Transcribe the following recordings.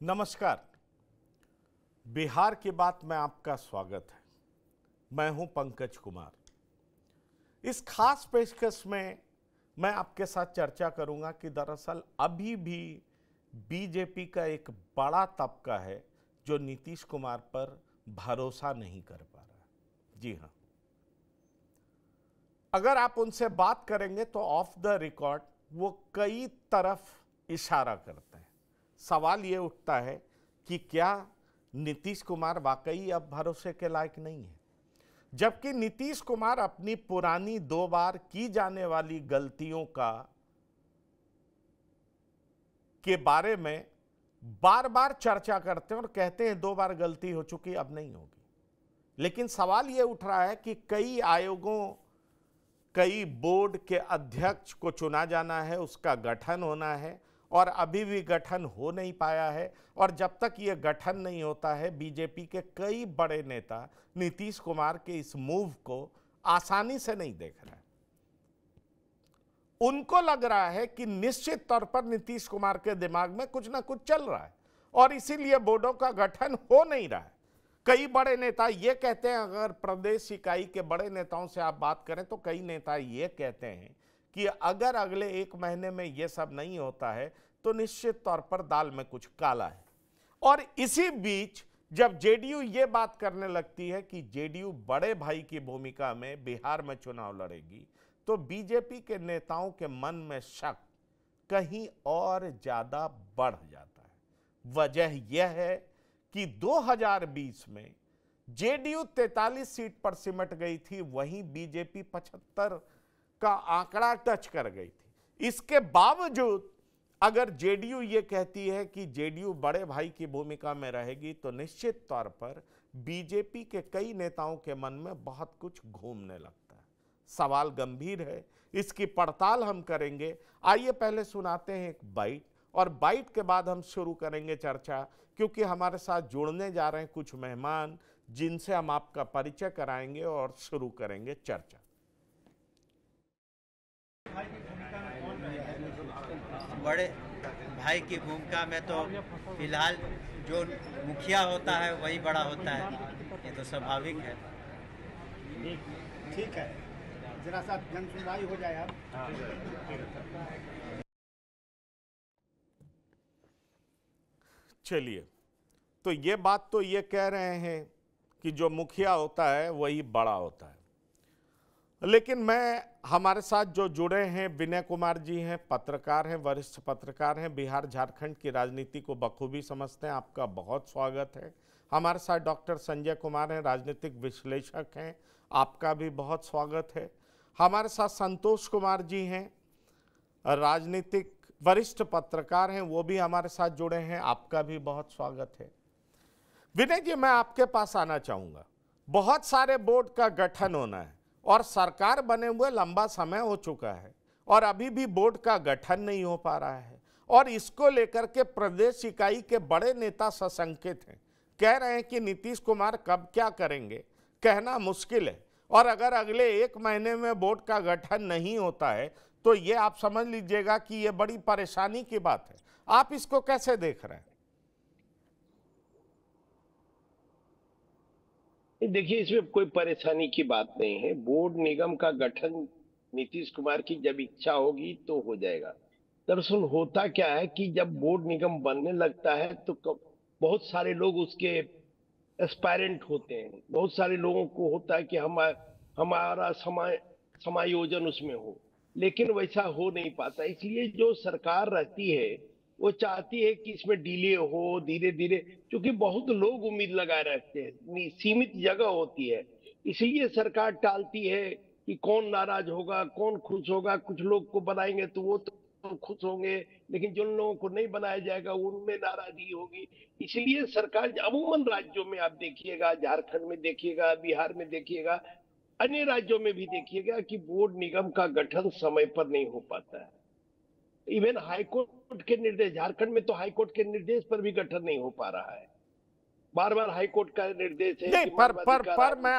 नमस्कार। बिहार की बात में आपका स्वागत है। मैं हूं पंकज कुमार। इस खास पेशकश में मैं आपके साथ चर्चा करूंगा कि दरअसल अभी भी बीजेपी का एक बड़ा तबका है जो नीतीश कुमार पर भरोसा नहीं कर पा रहा है। जी हां, अगर आप उनसे बात करेंगे तो ऑफ द रिकॉर्ड वो कई तरफ इशारा करते हैं। सवाल ये उठता है कि क्या नीतीश कुमार वाकई अब भरोसे के लायक नहीं है, जबकि नीतीश कुमार अपनी पुरानी 2 बार की जाने वाली गलतियों के बारे में बार बार चर्चा करते हैं और कहते हैं 2 बार गलती हो चुकी, अब नहीं होगी। लेकिन सवाल यह उठ रहा है कि कई आयोगों, कई बोर्ड के अध्यक्ष को चुना जाना है, उसका गठन होना है और अभी भी गठन हो नहीं पाया है। और जब तक यह गठन नहीं होता है, बीजेपी के कई बड़े नेता नीतीश कुमार के इस मूव को आसानी से नहीं देख रहे हैं। उनको लग रहा है कि निश्चित तौर पर नीतीश कुमार के दिमाग में कुछ ना कुछ चल रहा है और इसीलिए बोर्डों का गठन हो नहीं रहा है। कई बड़े नेता ये कहते हैं, अगर प्रदेश इकाई के बड़े नेताओं से आप बात करें तो कई नेता ये कहते हैं कि अगर अगले 1 महीने में यह सब नहीं होता है तो निश्चित तौर पर दाल में कुछ काला है। और इसी बीच जब जेडीयू ये बात करने लगती है कि जेडीयू बड़े भाई की भूमिका में बिहार में चुनाव लड़ेगी, तो बीजेपी के नेताओं के मन में शक कहीं और ज्यादा बढ़ जाता है। वजह यह है कि 2020 में जेडीयू 43 सीट पर सिमट गई थी, वहीं बीजेपी 75 का आंकड़ा टच कर गई थी। इसके बावजूद अगर जेडीयू ये कहती है कि जेडीयू बड़े भाई की भूमिका में रहेगी, तो निश्चित तौर पर बीजेपी के कई नेताओं के मन में बहुत कुछ घूमने लगता है। सवाल गंभीर है, इसकी पड़ताल हम करेंगे। आइए पहले सुनाते हैं एक बाइट और बाइट के बाद हम शुरू करेंगे चर्चा, क्योंकि हमारे साथ जुड़ने जा रहे हैं कुछ मेहमान जिनसे हम आपका परिचय कराएंगे और शुरू करेंगे चर्चा। बड़े भाई की भूमिका में तो फिलहाल जो मुखिया होता है वही बड़ा होता है, ये तो स्वाभाविक है। ठीक है, जरा सा जन सुनवाई हो जाए अब। चलिए, तो ये बात तो ये कह रहे हैं कि जो मुखिया होता है वही बड़ा होता है, लेकिन मैं हमारे साथ जो जुड़े हैं विनय कुमार जी हैं, पत्रकार हैं, वरिष्ठ पत्रकार हैं, बिहार झारखंड की राजनीति को बखूबी समझते हैं। आपका बहुत स्वागत है। हमारे साथ डॉक्टर संजय कुमार हैं, राजनीतिक विश्लेषक हैं, आपका भी बहुत स्वागत है। हमारे साथ संतोष कुमार जी हैं, राजनीतिक वरिष्ठ पत्रकार हैं, वो भी हमारे साथ जुड़े हैं, आपका भी बहुत स्वागत है। विनय जी, मैं आपके पास आना चाहूँगा। बहुत सारे बोर्ड का गठन होना है और सरकार बने हुए लंबा समय हो चुका है और अभी भी बोर्ड का गठन नहीं हो पा रहा है, और इसको लेकर के प्रदेश इकाई के बड़े नेता सशंकित हैं। कह रहे हैं कि नीतीश कुमार कब क्या करेंगे कहना मुश्किल है, और अगर अगले 1 महीने में बोर्ड का गठन नहीं होता है तो ये आप समझ लीजिएगा कि ये बड़ी परेशानी की बात है। आप इसको कैसे देख रहे हैं? देखिए, इसमें कोई परेशानी की बात नहीं है। बोर्ड निगम का गठन नीतीश कुमार की जब इच्छा होगी तो हो जाएगा। दरअसल होता क्या है कि जब बोर्ड निगम बनने लगता है तो बहुत सारे लोग उसके एस्पायरेंट होते हैं। बहुत सारे लोगों को होता है कि हमारा समायोजन उसमें हो, लेकिन वैसा हो नहीं पाता। इसलिए जो सरकार रहती है वो चाहती है कि इसमें डिले हो, धीरे धीरे, क्योंकि बहुत लोग उम्मीद लगाए रहते हैं, सीमित जगह होती है, इसलिए सरकार टालती है कि कौन नाराज होगा, कौन खुश होगा। कुछ लोग को बनाएंगे तो वो तो खुश होंगे, लेकिन जिन लोगों को नहीं बनाया जाएगा उनमें नाराजगी होगी। इसलिए सरकार अमूमन राज्यों में आप देखिएगा, झारखंड में देखिएगा, बिहार में देखिएगा, अन्य राज्यों में भी देखिएगा कि बोर्ड निगम का गठन समय पर नहीं हो पाता है। इवन हाईकोर्ट के निर्देश, झारखंड में तो हाईकोर्ट के निर्देश पर भी गठन नहीं हो पा रहा है। बार बार हाईकोर्ट का निर्देश है नहीं, पर मैं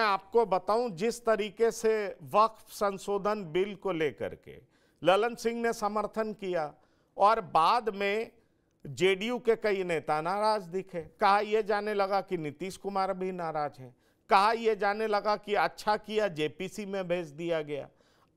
आपको बताऊं जिस तरीके से वक्फ संशोधन बिल को लेकर के ललन सिंह ने समर्थन किया और बाद में जेडीयू के कई नेता नाराज दिखे। कहा यह जाने लगा कि नीतीश कुमार भी नाराज हैं। कहा यह जाने लगा कि अच्छा किया जेपीसी में भेज दिया गया।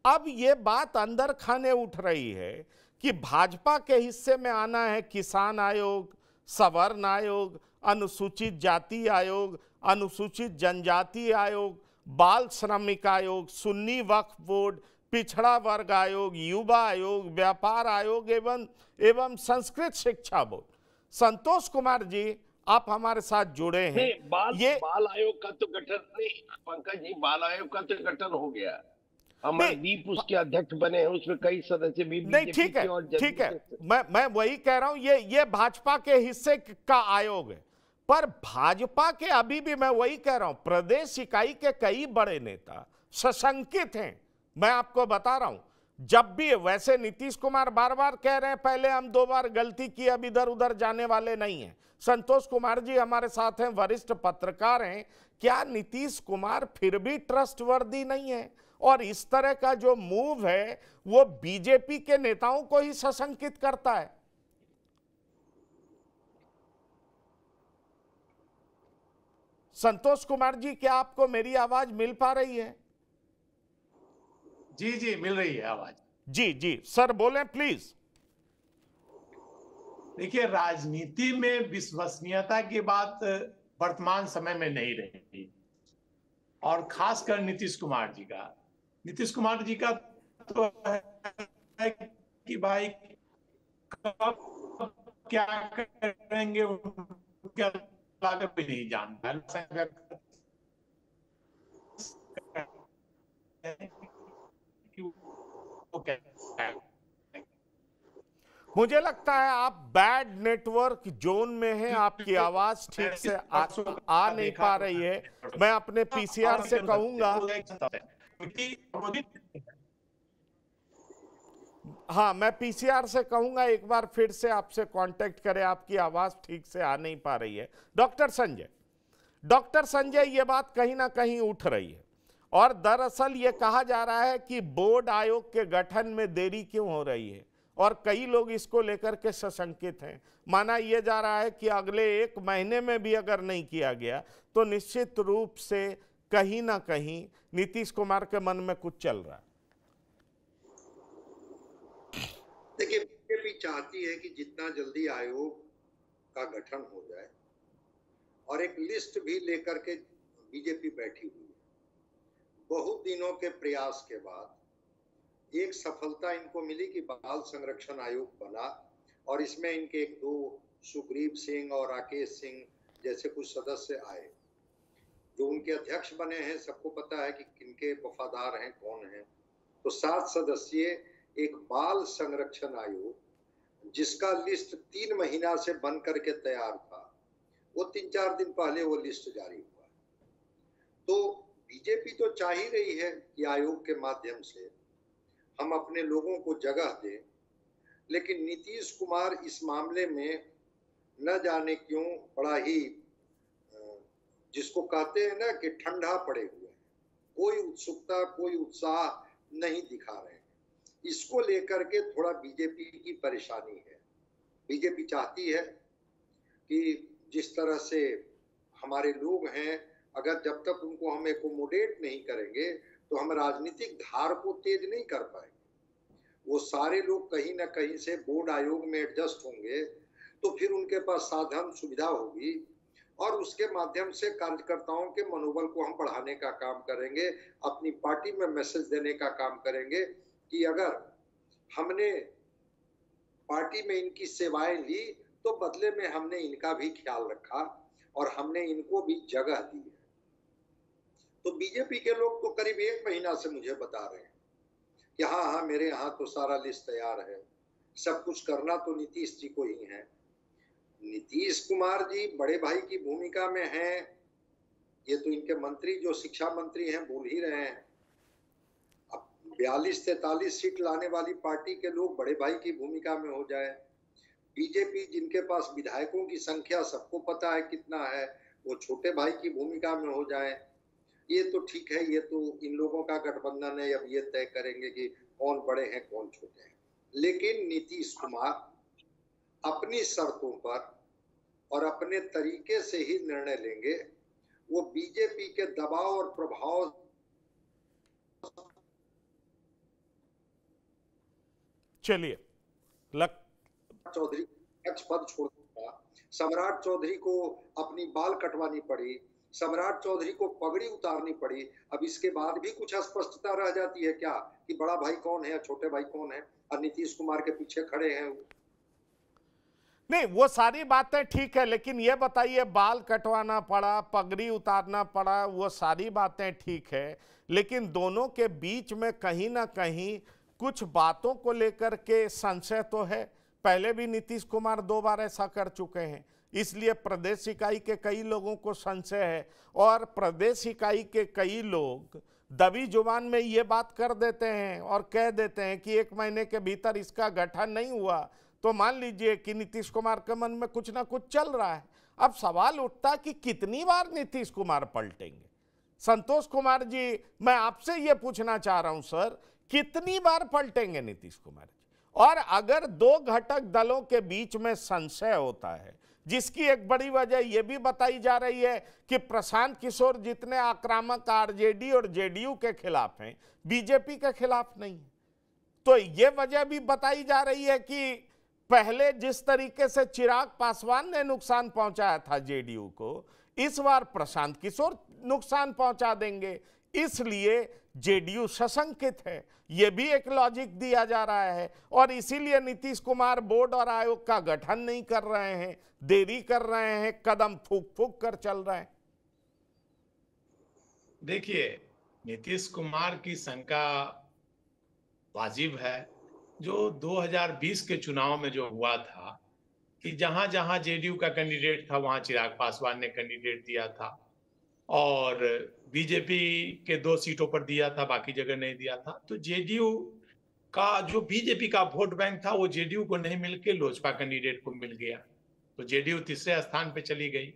अब ये बात अंदर खाने उठ रही है कि भाजपा के हिस्से में आना है किसान आयोग, सवर्ण आयोग, अनुसूचित जाति आयोग, अनुसूचित जनजाति आयोग, बाल श्रमिक आयोग, सुन्नी वक्फ बोर्ड, पिछड़ा वर्ग आयोग, युवा आयोग, व्यापार आयोग एवं संस्कृत शिक्षा बोर्ड। संतोष कुमार जी, आप हमारे साथ जुड़े हैं। बाल आयोग का तो गठन नहीं, पंकज जी, बाल आयोग का तो गठन हो गया। अमरदीप उसके अध्यक्ष बने हैं, उसमें कई सदस्य भी नहीं, ठीक है, ठीक है, मैं वही कह रहा हूं, ये भाजपा के हिस्से का आयोग है। पर भाजपा के, अभी भी मैं वही कह रहा हूं, प्रदेश इकाई के कई बड़े नेता सशंकित हैं। मैं आपको बता रहा हूं, जब भी, वैसे नीतीश कुमार बार बार कह रहे हैं पहले हम 2 बार गलती की, अब इधर उधर जाने वाले नहीं हैं। संतोष कुमार जी हमारे साथ हैं, वरिष्ठ पत्रकार हैं। क्या नीतीश कुमार फिर भी ट्रस्टवर्दी नहीं है? और इस तरह का जो मूव है वो बीजेपी के नेताओं को ही सशंकित करता है। संतोष कुमार जी, क्या आपको मेरी आवाज मिल पा रही है? जी जी, मिल रही है आवाज। जी जी सर, बोलें प्लीज। देखिए, राजनीति में विश्वसनीयता की बात वर्तमान समय में नहीं रही, और खासकर नीतीश कुमार जी का तो है कि भाई कब क्या करेंगे उनके अलावा भी नहीं जानता। मुझे लगता है आप बैड नेटवर्क जोन में हैं, आपकी आवाज ठीक से आ नहीं पा रही है। मैं अपने पीसीआर से कहूंगा, हाँ, मैं पीसीआर से कहूंगा एक बार फिर से आपसे कांटेक्ट करें, आपकी आवाज ठीक से आ नहीं पा रही है। डॉक्टर संजय, ये बात कहीं ना कहीं उठ रही है, और दरअसल ये कहा जा रहा है कि बोर्ड आयोग के गठन में देरी क्यों हो रही है, और कई लोग इसको लेकर के सशंकित हैं। माना यह जा रहा है कि अगले 1 महीने में भी अगर नहीं किया गया तो निश्चित रूप से कहीं ना कहीं नीतीश कुमार के मन में कुछ चल रहा है। देखिए, बीजेपी चाहती है कि जितना जल्दी आयोग का गठन हो जाए, और एक लिस्ट भी लेकर के बीजेपी बैठी हुई है। बहुत दिनों के प्रयास के बाद एक सफलता इनको मिली कि बाल संरक्षण आयोग बना, और इसमें इनके 1-2 सुग्रीव सिंह और राकेश सिंह जैसे कुछ सदस्य आए, जो उनके अध्यक्ष बने हैं। सबको पता है कि किनके वफादार हैं, कौन हैं। तो 7 सदस्यीय एक बाल संरक्षण आयोग, जिसका लिस्ट 3 महीना से बन करके तैयार था, वो 3-4 दिन पहले वो लिस्ट जारी हुआ। तो बीजेपी तो चाह ही रही है कि आयोग के माध्यम से हम अपने लोगों को जगह दें, लेकिन नीतीश कुमार इस मामले में न जाने क्यों बड़ा ही, जिसको कहते हैं ना कि ठंडा पड़े हुए हैं, कोई उत्सुकता, कोई उत्साह नहीं दिखा रहे हैं। इसको लेकर के थोड़ा बीजेपी की परेशानी है। बीजेपी चाहती है कि जिस तरह से हमारे लोग हैं, अगर जब तक उनको हम एकोमोडेट नहीं करेंगे तो हम राजनीतिक धार को तेज नहीं कर पाएंगे। वो सारे लोग कहीं ना कहीं से बोर्ड आयोग में एडजस्ट होंगे, तो फिर उनके पास साधन सुविधा होगी, और उसके माध्यम से कार्यकर्ताओं के मनोबल को हम बढ़ाने का काम करेंगे, अपनी पार्टी में मैसेज देने का काम करेंगे कि अगर हमने पार्टी में इनकी सेवाएं ली तो बदले में हमने इनका भी ख्याल रखा और हमने इनको भी जगह दी है। तो बीजेपी के लोग तो करीब 1 महीना से मुझे बता रहे हैं कि हाँ, मेरे यहाँ तो सारा लिस्ट तैयार है, सब कुछ करना तो नीतीश जी को ही है। नीतीश कुमार जी बड़े भाई की भूमिका में हैं, ये तो इनके मंत्री जो शिक्षा मंत्री हैं बोल ही रहे हैं। अब 42-43 सीट लाने वाली पार्टी के लोग बड़े भाई की भूमिका में हो जाए। बीजेपी जिनके पास विधायकों की संख्या सबको पता है कितना है, वो छोटे भाई की भूमिका में हो जाए। ये तो ठीक है, ये तो इन लोगों का गठबंधन है, अब ये तय करेंगे कि कौन बड़े हैं कौन छोटे हैं। लेकिन नीतीश कुमार अपनी शर्तों पर और अपने तरीके से ही निर्णय लेंगे। वो बीजेपी के दबाव और प्रभाव चलिए चौधरी अध्यक्ष पद छोड़ दिया, सम्राट चौधरी को अपनी बाल कटवानी पड़ी, सम्राट चौधरी को पगड़ी उतारनी पड़ी। अब इसके बाद भी कुछ अस्पष्टता रह जाती है क्या कि बड़ा भाई कौन है, छोटे भाई कौन है, और नीतीश कुमार के पीछे खड़े हैं? नहीं, वो सारी बातें ठीक है, लेकिन ये बताइए, बाल कटवाना पड़ा, पगड़ी उतारना पड़ा, वो सारी बातें ठीक है, लेकिन दोनों के बीच में कहीं ना कहीं कुछ बातों को लेकर के संशय तो है। पहले भी नीतीश कुमार 2 बार ऐसा कर चुके हैं, इसलिए प्रदेश इकाई के कई लोगों को संशय है, और प्रदेश इकाई के कई लोग दबी जुबान में ये बात कर देते हैं और कह देते हैं कि 1 महीने के भीतर इसका गठन नहीं हुआ तो मान लीजिए कि नीतीश कुमार के मन में कुछ ना कुछ चल रहा है। अब सवाल उठता कि कितनी बार नीतीश कुमार पलटेंगे? संतोष कुमार जी, मैं आपसे ये पूछना चाह रहा हूं सर, कितनी बार पलटेंगे नीतीश कुमार जी? और अगर 2 घटक दलों के बीच में संशय होता है, जिसकी एक बड़ी वजह यह भी बताई जा रही है कि प्रशांत किशोर जितने आक्रामक आरजेडी और जेडीयू के खिलाफ हैं, बीजेपी के खिलाफ नहीं है, तो ये वजह भी बताई जा रही है कि पहले जिस तरीके से चिराग पासवान ने नुकसान पहुंचाया था जेडीयू को, इस बार प्रशांत किशोर नुकसान पहुंचा देंगे, इसलिए जेडीयू सशंकित है। यह भी एक लॉजिक दिया जा रहा है, और इसीलिए नीतीश कुमार बोर्ड और आयोग का गठन नहीं कर रहे हैं, देरी कर रहे हैं, कदम फूक फूक कर चल रहे हैं। देखिए, नीतीश कुमार की शंका वाजिब है। जो 2020 के चुनाव में जो हुआ था कि जहां जहां जेडीयू का कैंडिडेट था वहां चिराग पासवान ने कैंडिडेट दिया था, और बीजेपी के 2 सीटों पर दिया था, बाकी जगह नहीं दिया था। तो जेडीयू का जो बीजेपी का वोट बैंक था वो जेडीयू को नहीं मिलके लोजपा कैंडिडेट को मिल गया, तो जेडीयू तीसरे स्थान पे चली गई।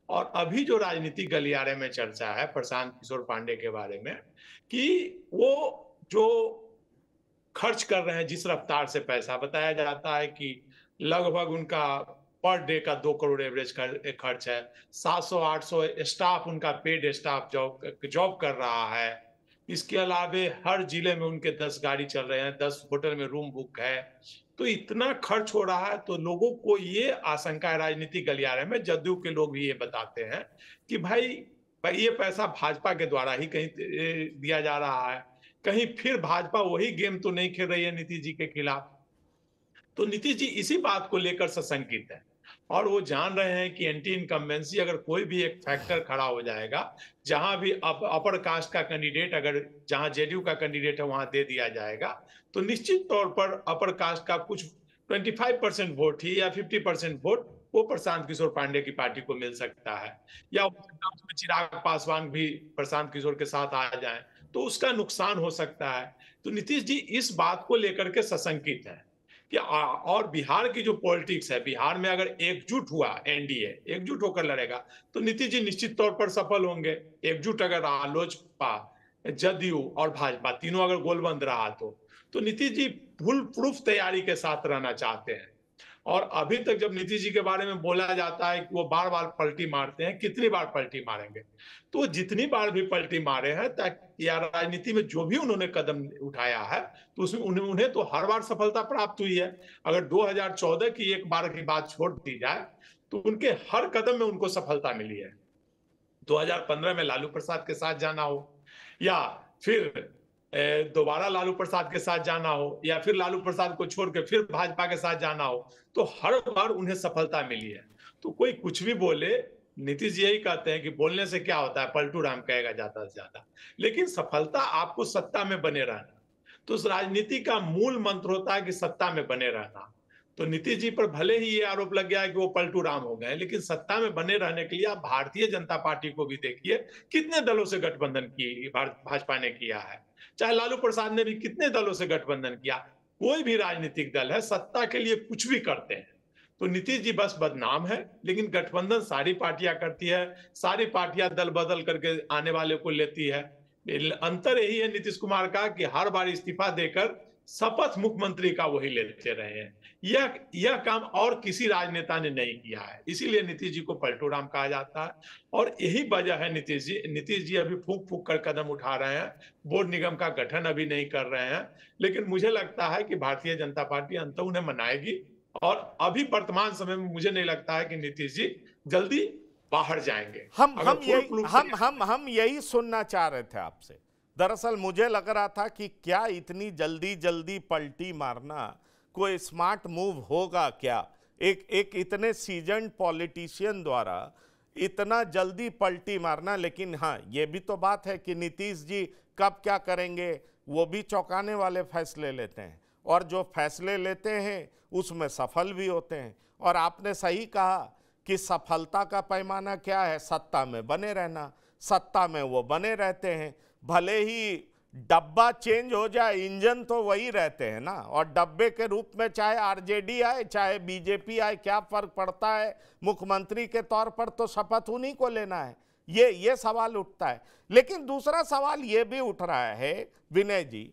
और अभी जो राजनीतिक गलियारे में चर्चा है प्रशांत किशोर पांडे के बारे में कि वो जो खर्च कर रहे हैं, जिस रफ्तार से पैसा बताया जाता है कि लगभग उनका पर डे का 2 करोड़ एवरेज खर्च है, 700-800 स्टाफ उनका पेड स्टाफ जॉब कर रहा है। इसके अलावे हर जिले में उनके 10 गाड़ी चल रहे हैं, 10 होटल में रूम बुक है। तो इतना खर्च हो रहा है, तो लोगों को ये आशंका है राजनीतिक गलियारे में, जदयू के लोग भी ये बताते हैं कि भाई ये पैसा भाजपा के द्वारा ही कहीं दिया जा रहा है, कहीं फिर भाजपा वही गेम तो नहीं खेल रही है नीतीश जी के खिलाफ। तो नीतीश जी इसी बात को लेकर सशंकित है, और वो जान रहे हैं कि एंटी इनकम्बेंसी अगर कोई भी एक फैक्टर खड़ा हो जाएगा, जहां भी अपर कास्ट का कैंडिडेट, अगर जहां जेडीयू का कैंडिडेट है वहां दे दिया जाएगा, तो निश्चित तौर पर अपर कास्ट का कुछ 25% वोट ही या 50% वोट वो प्रशांत किशोर पांडे की पार्टी को मिल सकता है, या उसमें चिराग पासवान भी प्रशांत किशोर के साथ आ जाए तो उसका नुकसान हो सकता है। तो नीतीश जी इस बात को लेकर के सशंकित है कि और बिहार की जो पॉलिटिक्स है, बिहार में अगर एकजुट हुआ एनडीए, एकजुट होकर लड़ेगा तो नीतीश जी निश्चित तौर पर सफल होंगे। एकजुट अगर लोजपा, जदयू और भाजपा तीनों अगर गोलबंद रहा तो नीतीश जी फुल प्रूफ तैयारी के साथ रहना चाहते हैं। और अभी तक जब नीतीश जी के बारे में बोला जाता है कि वो बार बार पलटी मारते हैं, कितनी बार पलटी मारेंगे? तो जितनी बार भी पलटी मारे हैं, या राजनीति में जो भी उन्होंने कदम उठाया है तो उसमें उन्हें तो हर बार सफलता प्राप्त हुई है। अगर 2014 की एक बार की बात छोड़ दी जाए तो उनके हर कदम में उनको सफलता मिली है। 2015 में लालू प्रसाद के साथ जाना हो, या फिर दोबारा लालू प्रसाद के साथ जाना हो, या फिर लालू प्रसाद को छोड़ के फिर भाजपा के साथ जाना हो, तो हर बार उन्हें सफलता मिली है। तो कोई कुछ भी बोले, नीतीश जी यही कहते हैं कि बोलने से क्या होता है, पलटू राम कहेगा ज्यादा से ज्यादा, लेकिन सफलता आपको सत्ता में बने रहना। तो उस राजनीति का मूल मंत्र होता है कि सत्ता में बने रहना। तो नीतीश जी पर भले ही ये आरोप लग गया है कि वो पलटू राम हो गए, लेकिन सत्ता में बने रहने के लिए आप भारतीय जनता पार्टी को भी देखिए, कितने दलों से गठबंधन की भाजपा ने किया है, चाहे लालू प्रसाद ने भी कितने दलों से गठबंधन किया। कोई भी राजनीतिक दल है सत्ता के लिए कुछ भी करते हैं। तो नीतीश जी बस बदनाम है, लेकिन गठबंधन सारी पार्टियां करती है, सारी पार्टियां दल बदल करके आने वाले को लेती है। अंतर यही है नीतीश कुमार का कि हर बार इस्तीफा देकर शपथ मुख्यमंत्री का वही लेते रहे हैं। यह काम और किसी राजनेता ने नहीं किया है, इसीलिए नीतीश जी को पलटूराम कहा जाता है। और यही वजह है नीतीश जी अभी फूंक फूंक कर कदम उठा रहे हैं, बोर्ड निगम का गठन अभी नहीं कर रहे हैं। लेकिन मुझे लगता है कि भारतीय जनता पार्टी अंत उन्हें मनाएगी, और अभी वर्तमान समय में मुझे नहीं लगता है कि नीतीश जी जल्दी बाहर जाएंगे। हम यही सुनना चाह रहे थे आपसे। दरअसल मुझे लग रहा था कि क्या इतनी जल्दी जल्दी पलटी मारना कोई स्मार्ट मूव होगा क्या, एक इतने सीजन्ड पॉलिटिशियन द्वारा इतना जल्दी पलटी मारना। लेकिन हाँ, ये भी तो बात है कि नीतीश जी कब क्या करेंगे, वो भी चौंकाने वाले फैसले लेते हैं, और जो फैसले लेते हैं उसमें सफल भी होते हैं। और आपने सही कहा कि सफलता का पैमाना क्या है, सत्ता में बने रहना। सत्ता में वो बने रहते हैं, भले ही डब्बा चेंज हो जाए, इंजन तो वही रहते हैं ना। और डब्बे के रूप में चाहे आरजेडी आए चाहे बीजेपी आए, क्या फर्क पड़ता है। मुख्यमंत्री के तौर पर तो शपथ उन्हीं को लेना है, ये सवाल उठता है। लेकिन दूसरा सवाल ये भी उठ रहा है विनय जी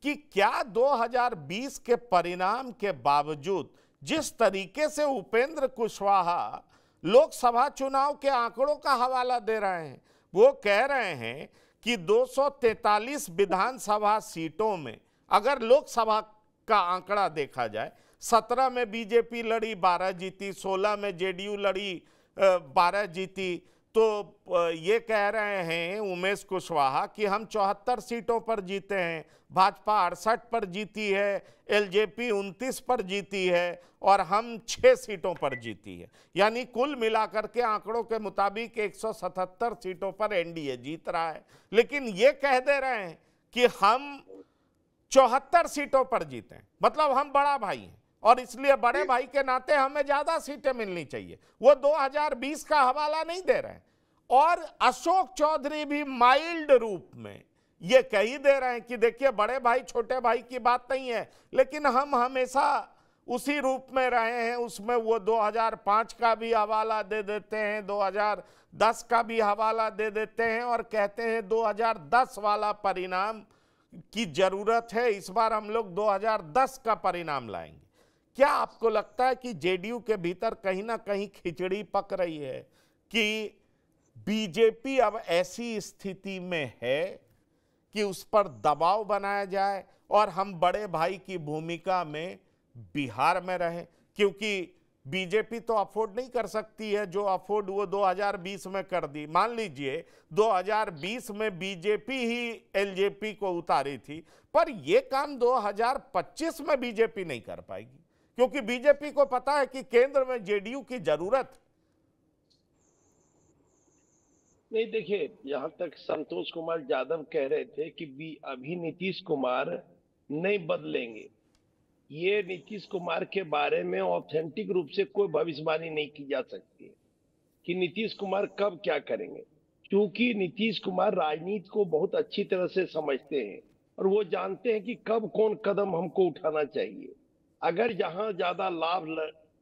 कि क्या 2020 के परिणाम के बावजूद जिस तरीके से उपेंद्र कुशवाहा लोकसभा चुनाव के आंकड़ों का हवाला दे रहे हैं, वो कह रहे हैं कि 243 विधानसभा सीटों में अगर लोकसभा का आंकड़ा देखा जाए, 17 में बीजेपी लड़ी 12 जीती, 16 में जेडीयू लड़ी 12 जीती, तो ये कह रहे हैं उमेश कुशवाहा कि हम 74 सीटों पर जीते हैं, भाजपा 68 पर जीती है, एलजेपी 29 पर जीती है, और हम 6 सीटों पर जीती है। यानी कुल मिलाकर के आंकड़ों के मुताबिक 177 सीटों पर एनडीए जीत रहा है। लेकिन ये कह दे रहे हैं कि हम 74 सीटों पर जीते हैं, मतलब हम बड़ा भाई हैं और इसलिए बड़े भाई के नाते हमें ज्यादा सीटें मिलनी चाहिए। वो 2020 का हवाला नहीं दे रहे हैं। और अशोक चौधरी भी माइल्ड रूप में ये कह ही दे रहे हैं कि देखिए, बड़े भाई छोटे भाई की बात नहीं है, लेकिन हम हमेशा उसी रूप में रहे हैं। उसमें वो 2005 का भी हवाला दे देते हैं, 2010 का भी हवाला दे देते हैं, और कहते हैं 2010 वाला परिणाम की जरूरत है, इस बार हम लोग 2010 का परिणाम लाएंगे। क्या आपको लगता है कि जेडीयू के भीतर कहीं ना कहीं खिचड़ी पक रही है कि बीजेपी अब ऐसी स्थिति में है कि उस पर दबाव बनाया जाए और हम बड़े भाई की भूमिका में बिहार में रहें? क्योंकि बीजेपी तो अफोर्ड नहीं कर सकती है जो अफोर्ड वो 2020 में कर दी। मान लीजिए 2020 में बीजेपी ही एलजेपी को उतारी थी, पर ये काम 2025 में बीजेपी नहीं कर पाएगी, क्योंकि बीजेपी को पता है कि केंद्र में जेडीयू की जरूरत। नहीं, देखिए, जहां तक संतोष कुमार यादव कह रहे थे कि अभी नीतीश कुमार नहीं बदलेंगे, ये नीतीश कुमार के बारे में ऑथेंटिक रूप से कोई भविष्यवाणी नहीं की जा सकती कि नीतीश कुमार कब क्या करेंगे, क्योंकि नीतीश कुमार राजनीति को बहुत अच्छी तरह से समझते हैं और वो जानते हैं कि कब कौन कदम हमको उठाना चाहिए। अगर जहां ज्यादा लाभ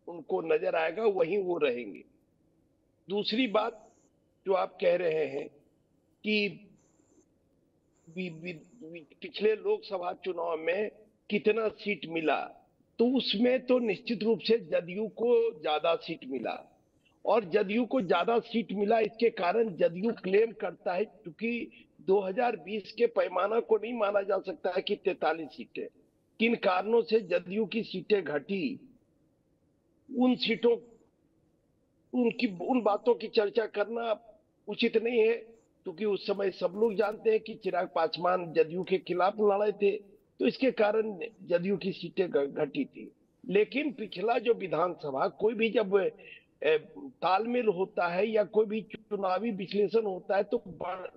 उनको नजर आएगा वहीं वो रहेंगे। दूसरी बात जो आप कह रहे हैं कि पिछले लोकसभा चुनाव में कितना सीट मिला, तो उसमें तो निश्चित रूप से जदयू को ज्यादा सीट मिला, और जदयू को ज्यादा सीट मिला इसके कारण जदयू क्लेम करता है, क्योंकि 2020 के पैमाना को नहीं माना जा सकता है कि 43 सीटें, किन कारणों से जदयू की सीटें घटी, उन सीटों उन बातों की चर्चा करना उचित नहीं है, क्योंकि उस समय सब लोग जानते हैं कि चिराग पासवान जदयू के खिलाफ लड़े थे, तो इसके कारण जदयू की सीटें घटी थी। लेकिन पिछला जो विधानसभा, कोई भी जब तालमेल होता है या कोई भी चुनावी विश्लेषण होता है, तो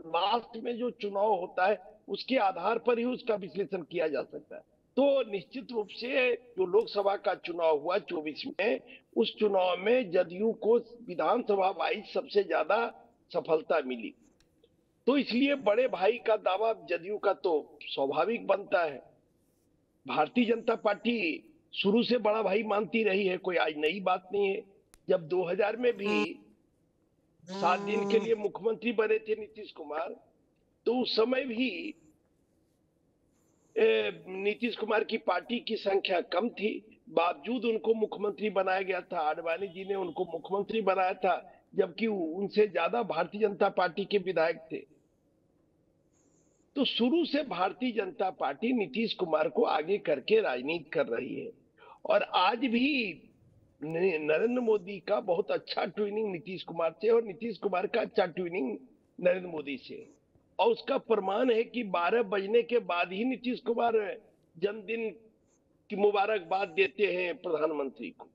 लास्ट में जो चुनाव होता है उसके आधार पर ही उसका विश्लेषण किया जा सकता है। तो निश्चित रूप से जो लोकसभा का चुनाव हुआ 24 में, उस चुनाव में जदयू को विधानसभा वाइज सबसे ज्यादा सफलता मिली, तो इसलिए बड़े भाई का दावा जदयू का तो स्वाभाविक बनता है। भारतीय जनता पार्टी शुरू से बड़ा भाई मानती रही है, कोई आज नई बात नहीं है। जब 2000 में भी 7 दिन के लिए मुख्यमंत्री बने थे नीतीश कुमार, तो उस समय भी नीतीश कुमार की पार्टी की संख्या कम थी, बावजूद उनको मुख्यमंत्री बनाया गया था। आडवाणी जी ने उनको मुख्यमंत्री बनाया था, जबकि उनसे ज्यादा भारतीय जनता पार्टी के विधायक थे। तो शुरू से भारतीय जनता पार्टी नीतीश कुमार को आगे करके राजनीति कर रही है, और आज भी नरेंद्र मोदी का बहुत अच्छा ट्विनिंग नीतीश कुमार से और नीतीश कुमार का अच्छा ट्विनिंग नरेंद्र मोदी से। और उसका प्रमाण है कि 12 बजने के बाद ही नीतीश कुमार जन्मदिन की मुबारकबाद देते हैं प्रधानमंत्री को।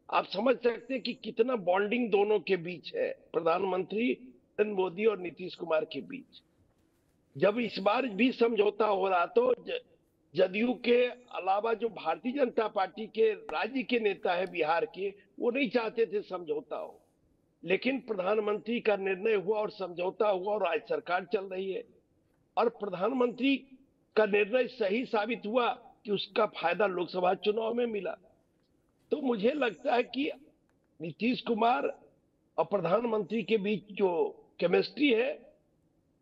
आप समझ सकते हैं कि कितना बॉन्डिंग दोनों के बीच है, प्रधानमंत्री नरेंद्र मोदी और नीतीश कुमार के बीच। जब इस बार भी समझौता हो रहा तो जदयू के अलावा जो भारतीय जनता पार्टी के राज्य के नेता है बिहार के, वो नहीं चाहते थे समझौता हो, लेकिन प्रधानमंत्री का निर्णय हुआ और समझौता हुआ और आज सरकार चल रही है। और प्रधानमंत्री का निर्णय सही साबित हुआ कि उसका फायदा लोकसभा चुनाव में मिला। तो मुझे लगता है कि नीतीश कुमार और प्रधानमंत्री के बीच जो केमिस्ट्री है,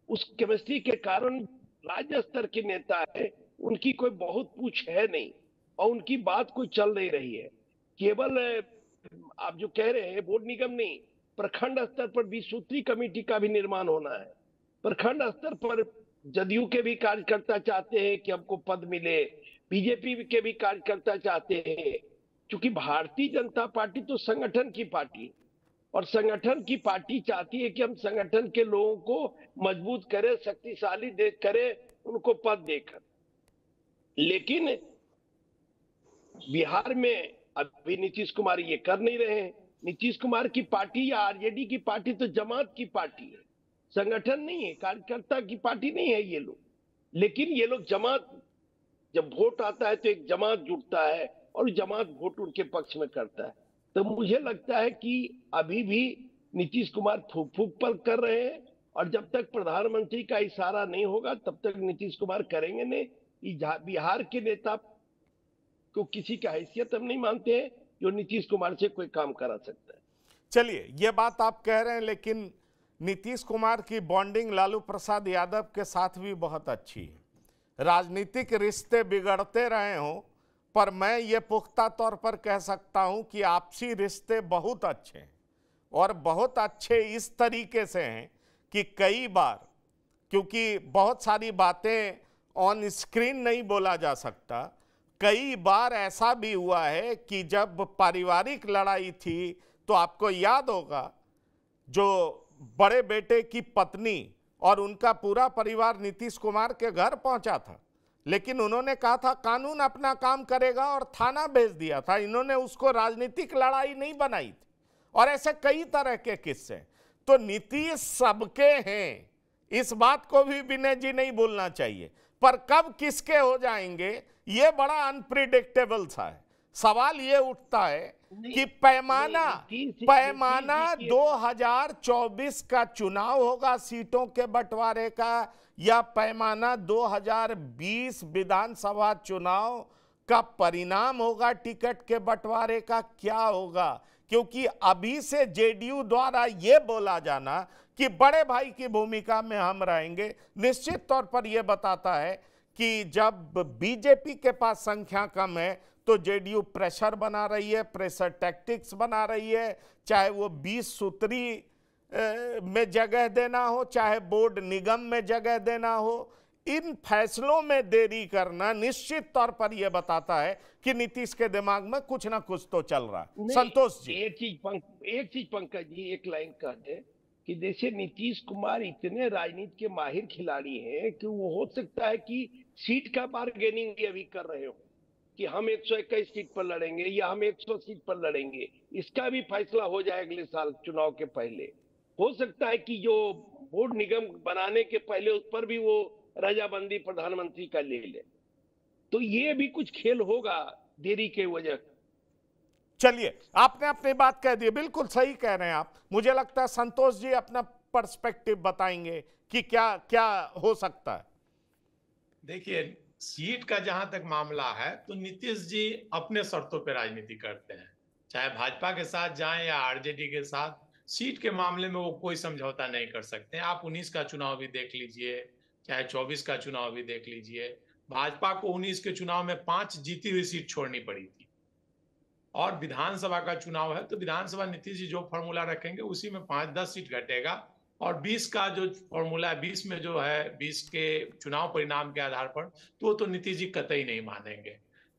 उस केमिस्ट्री के कारण राज्य स्तर के नेता है, उनकी कोई बहुत पूछ है नहीं और उनकी बात कोई चल नहीं रही है। केवल आप जो कह रहे हैं बोर्ड निगम नहीं, प्रखंड स्तर पर 20 सूत्री कमेटी का भी निर्माण होना है। प्रखंड स्तर पर जदयू के भी कार्यकर्ता चाहते हैं कि हमको पद मिले, बीजेपी के भी कार्यकर्ता चाहते हैं, क्योंकि भारतीय जनता पार्टी तो संगठन की पार्टी, और संगठन की पार्टी चाहती है कि हम संगठन के लोगों को मजबूत करें, शक्तिशाली करें, उनको पद देकर। लेकिन बिहार में अभी नीतीश कुमार ये कर नहीं रहे हैं। नीतीश कुमार की पार्टी या आरजेडी की पार्टी तो जमात की पार्टी है, संगठन नहीं है, कार्यकर्ता की पार्टी नहीं है ये लोग। लेकिन ये लोग जमात, जब वोट आता है तो एक जमात जुटता है और जमात वोट उनके पक्ष में करता है। तो मुझे लगता है कि अभी भी नीतीश कुमार फूक फूक पर कर रहे हैं, और जब तक प्रधानमंत्री का इशारा नहीं होगा तब तक नीतीश कुमार करेंगे नहीं। बिहार के नेता को किसी की हैसियत हम नहीं मानते हैं जो नीतीश कुमार से कोई काम करा सकता है। चलिए, ये बात आप कह रहे हैं, लेकिन नीतीश कुमार की बॉन्डिंग लालू प्रसाद यादव के साथ भी बहुत अच्छी है। राजनीतिक रिश्ते बिगड़ते रहे हों, पर मैं ये पुख्ता तौर पर कह सकता हूं कि आपसी रिश्ते बहुत अच्छे हैं, और बहुत अच्छे इस तरीके से हैं कि कई बार, क्योंकि बहुत सारी बातें ऑन स्क्रीन नहीं बोला जा सकता, कई बार ऐसा भी हुआ है कि जब पारिवारिक लड़ाई थी तो आपको याद होगा जो बड़े बेटे की पत्नी और उनका पूरा परिवार नीतीश कुमार के घर पहुंचा था, लेकिन उन्होंने कहा था कानून अपना काम करेगा और थाना भेज दिया था। इन्होंने उसको राजनीतिक लड़ाई नहीं बनाई थी, और ऐसे कई तरह के किस्से। तो नीतीश सबके हैं, इस बात को भी विनय जी नहीं भूलना चाहिए, पर कब किसके हो जाएंगे ये बड़ा अनप्रिडिक्टेबल सा है। सवाल ये उठता है कि पैमाना 2024 का चुनाव होगा सीटों के बंटवारे का, या पैमाना 2020 विधानसभा चुनाव का परिणाम होगा टिकट के बंटवारे का, क्या होगा? क्योंकि अभी से जेडीयू द्वारा यह बोला जाना कि बड़े भाई की भूमिका में हम रहेंगे, निश्चित तौर पर यह बताता है कि जब बीजेपी के पास संख्या कम है तो जेडीयू प्रेशर बना रही है, प्रेशर टैक्टिक्स बना रही है, चाहे वो 20 सूत्री में जगह देना हो, चाहे बोर्ड निगम में जगह देना हो। इन फैसलों में देरी करना निश्चित तौर पर यह बताता है कि नीतीश के दिमाग में कुछ ना कुछ तो चल रहा है। संतोष जी, एक चीज पंकज जी एक लाइन कहते हैं कि जैसे नीतीश कुमार इतने राजनीति के माहिर खिलाड़ी हैं कि वो हो सकता है कि सीट का बार्गेनिंग भी अभी कर रहे हो कि हम 121 सीट पर लड़ेंगे या हम 100 सीट पर लड़ेंगे, इसका भी फैसला हो जाए अगले साल चुनाव के पहले। हो सकता है कि जो बोर्ड निगम बनाने के पहले उस पर भी वो रजाबंदी प्रधानमंत्री का ले ले, तो ये भी कुछ खेल होगा देरी के वजह। चलिए, आपने अपनी बात कह दी, बिल्कुल सही कह रहे हैं आप। मुझे लगता है संतोष जी अपना पर्सपेक्टिव बताएंगे कि क्या क्या हो सकता है। देखिए, सीट का जहां तक मामला है तो नीतीश जी अपने शर्तों पर राजनीति करते हैं, चाहे भाजपा के साथ जाएं या आरजेडी के साथ। सीट के मामले में वो कोई समझौता नहीं कर सकते। आप 19 का चुनाव भी देख लीजिए, चाहे 24 का चुनाव भी देख लीजिए, भाजपा को 19 के चुनाव में 5 जीती हुई सीट छोड़नी पड़ी थी, और विधानसभा का चुनाव है तो विधानसभा नीतीश जी जो फॉर्मूला रखेंगे उसी में 5-10 सीट घटेगा, और 20 का जो फॉर्मूला है, 20 में जो है 20 के चुनाव परिणाम के आधार पर तो नीतीश जी कतई नहीं मानेंगे।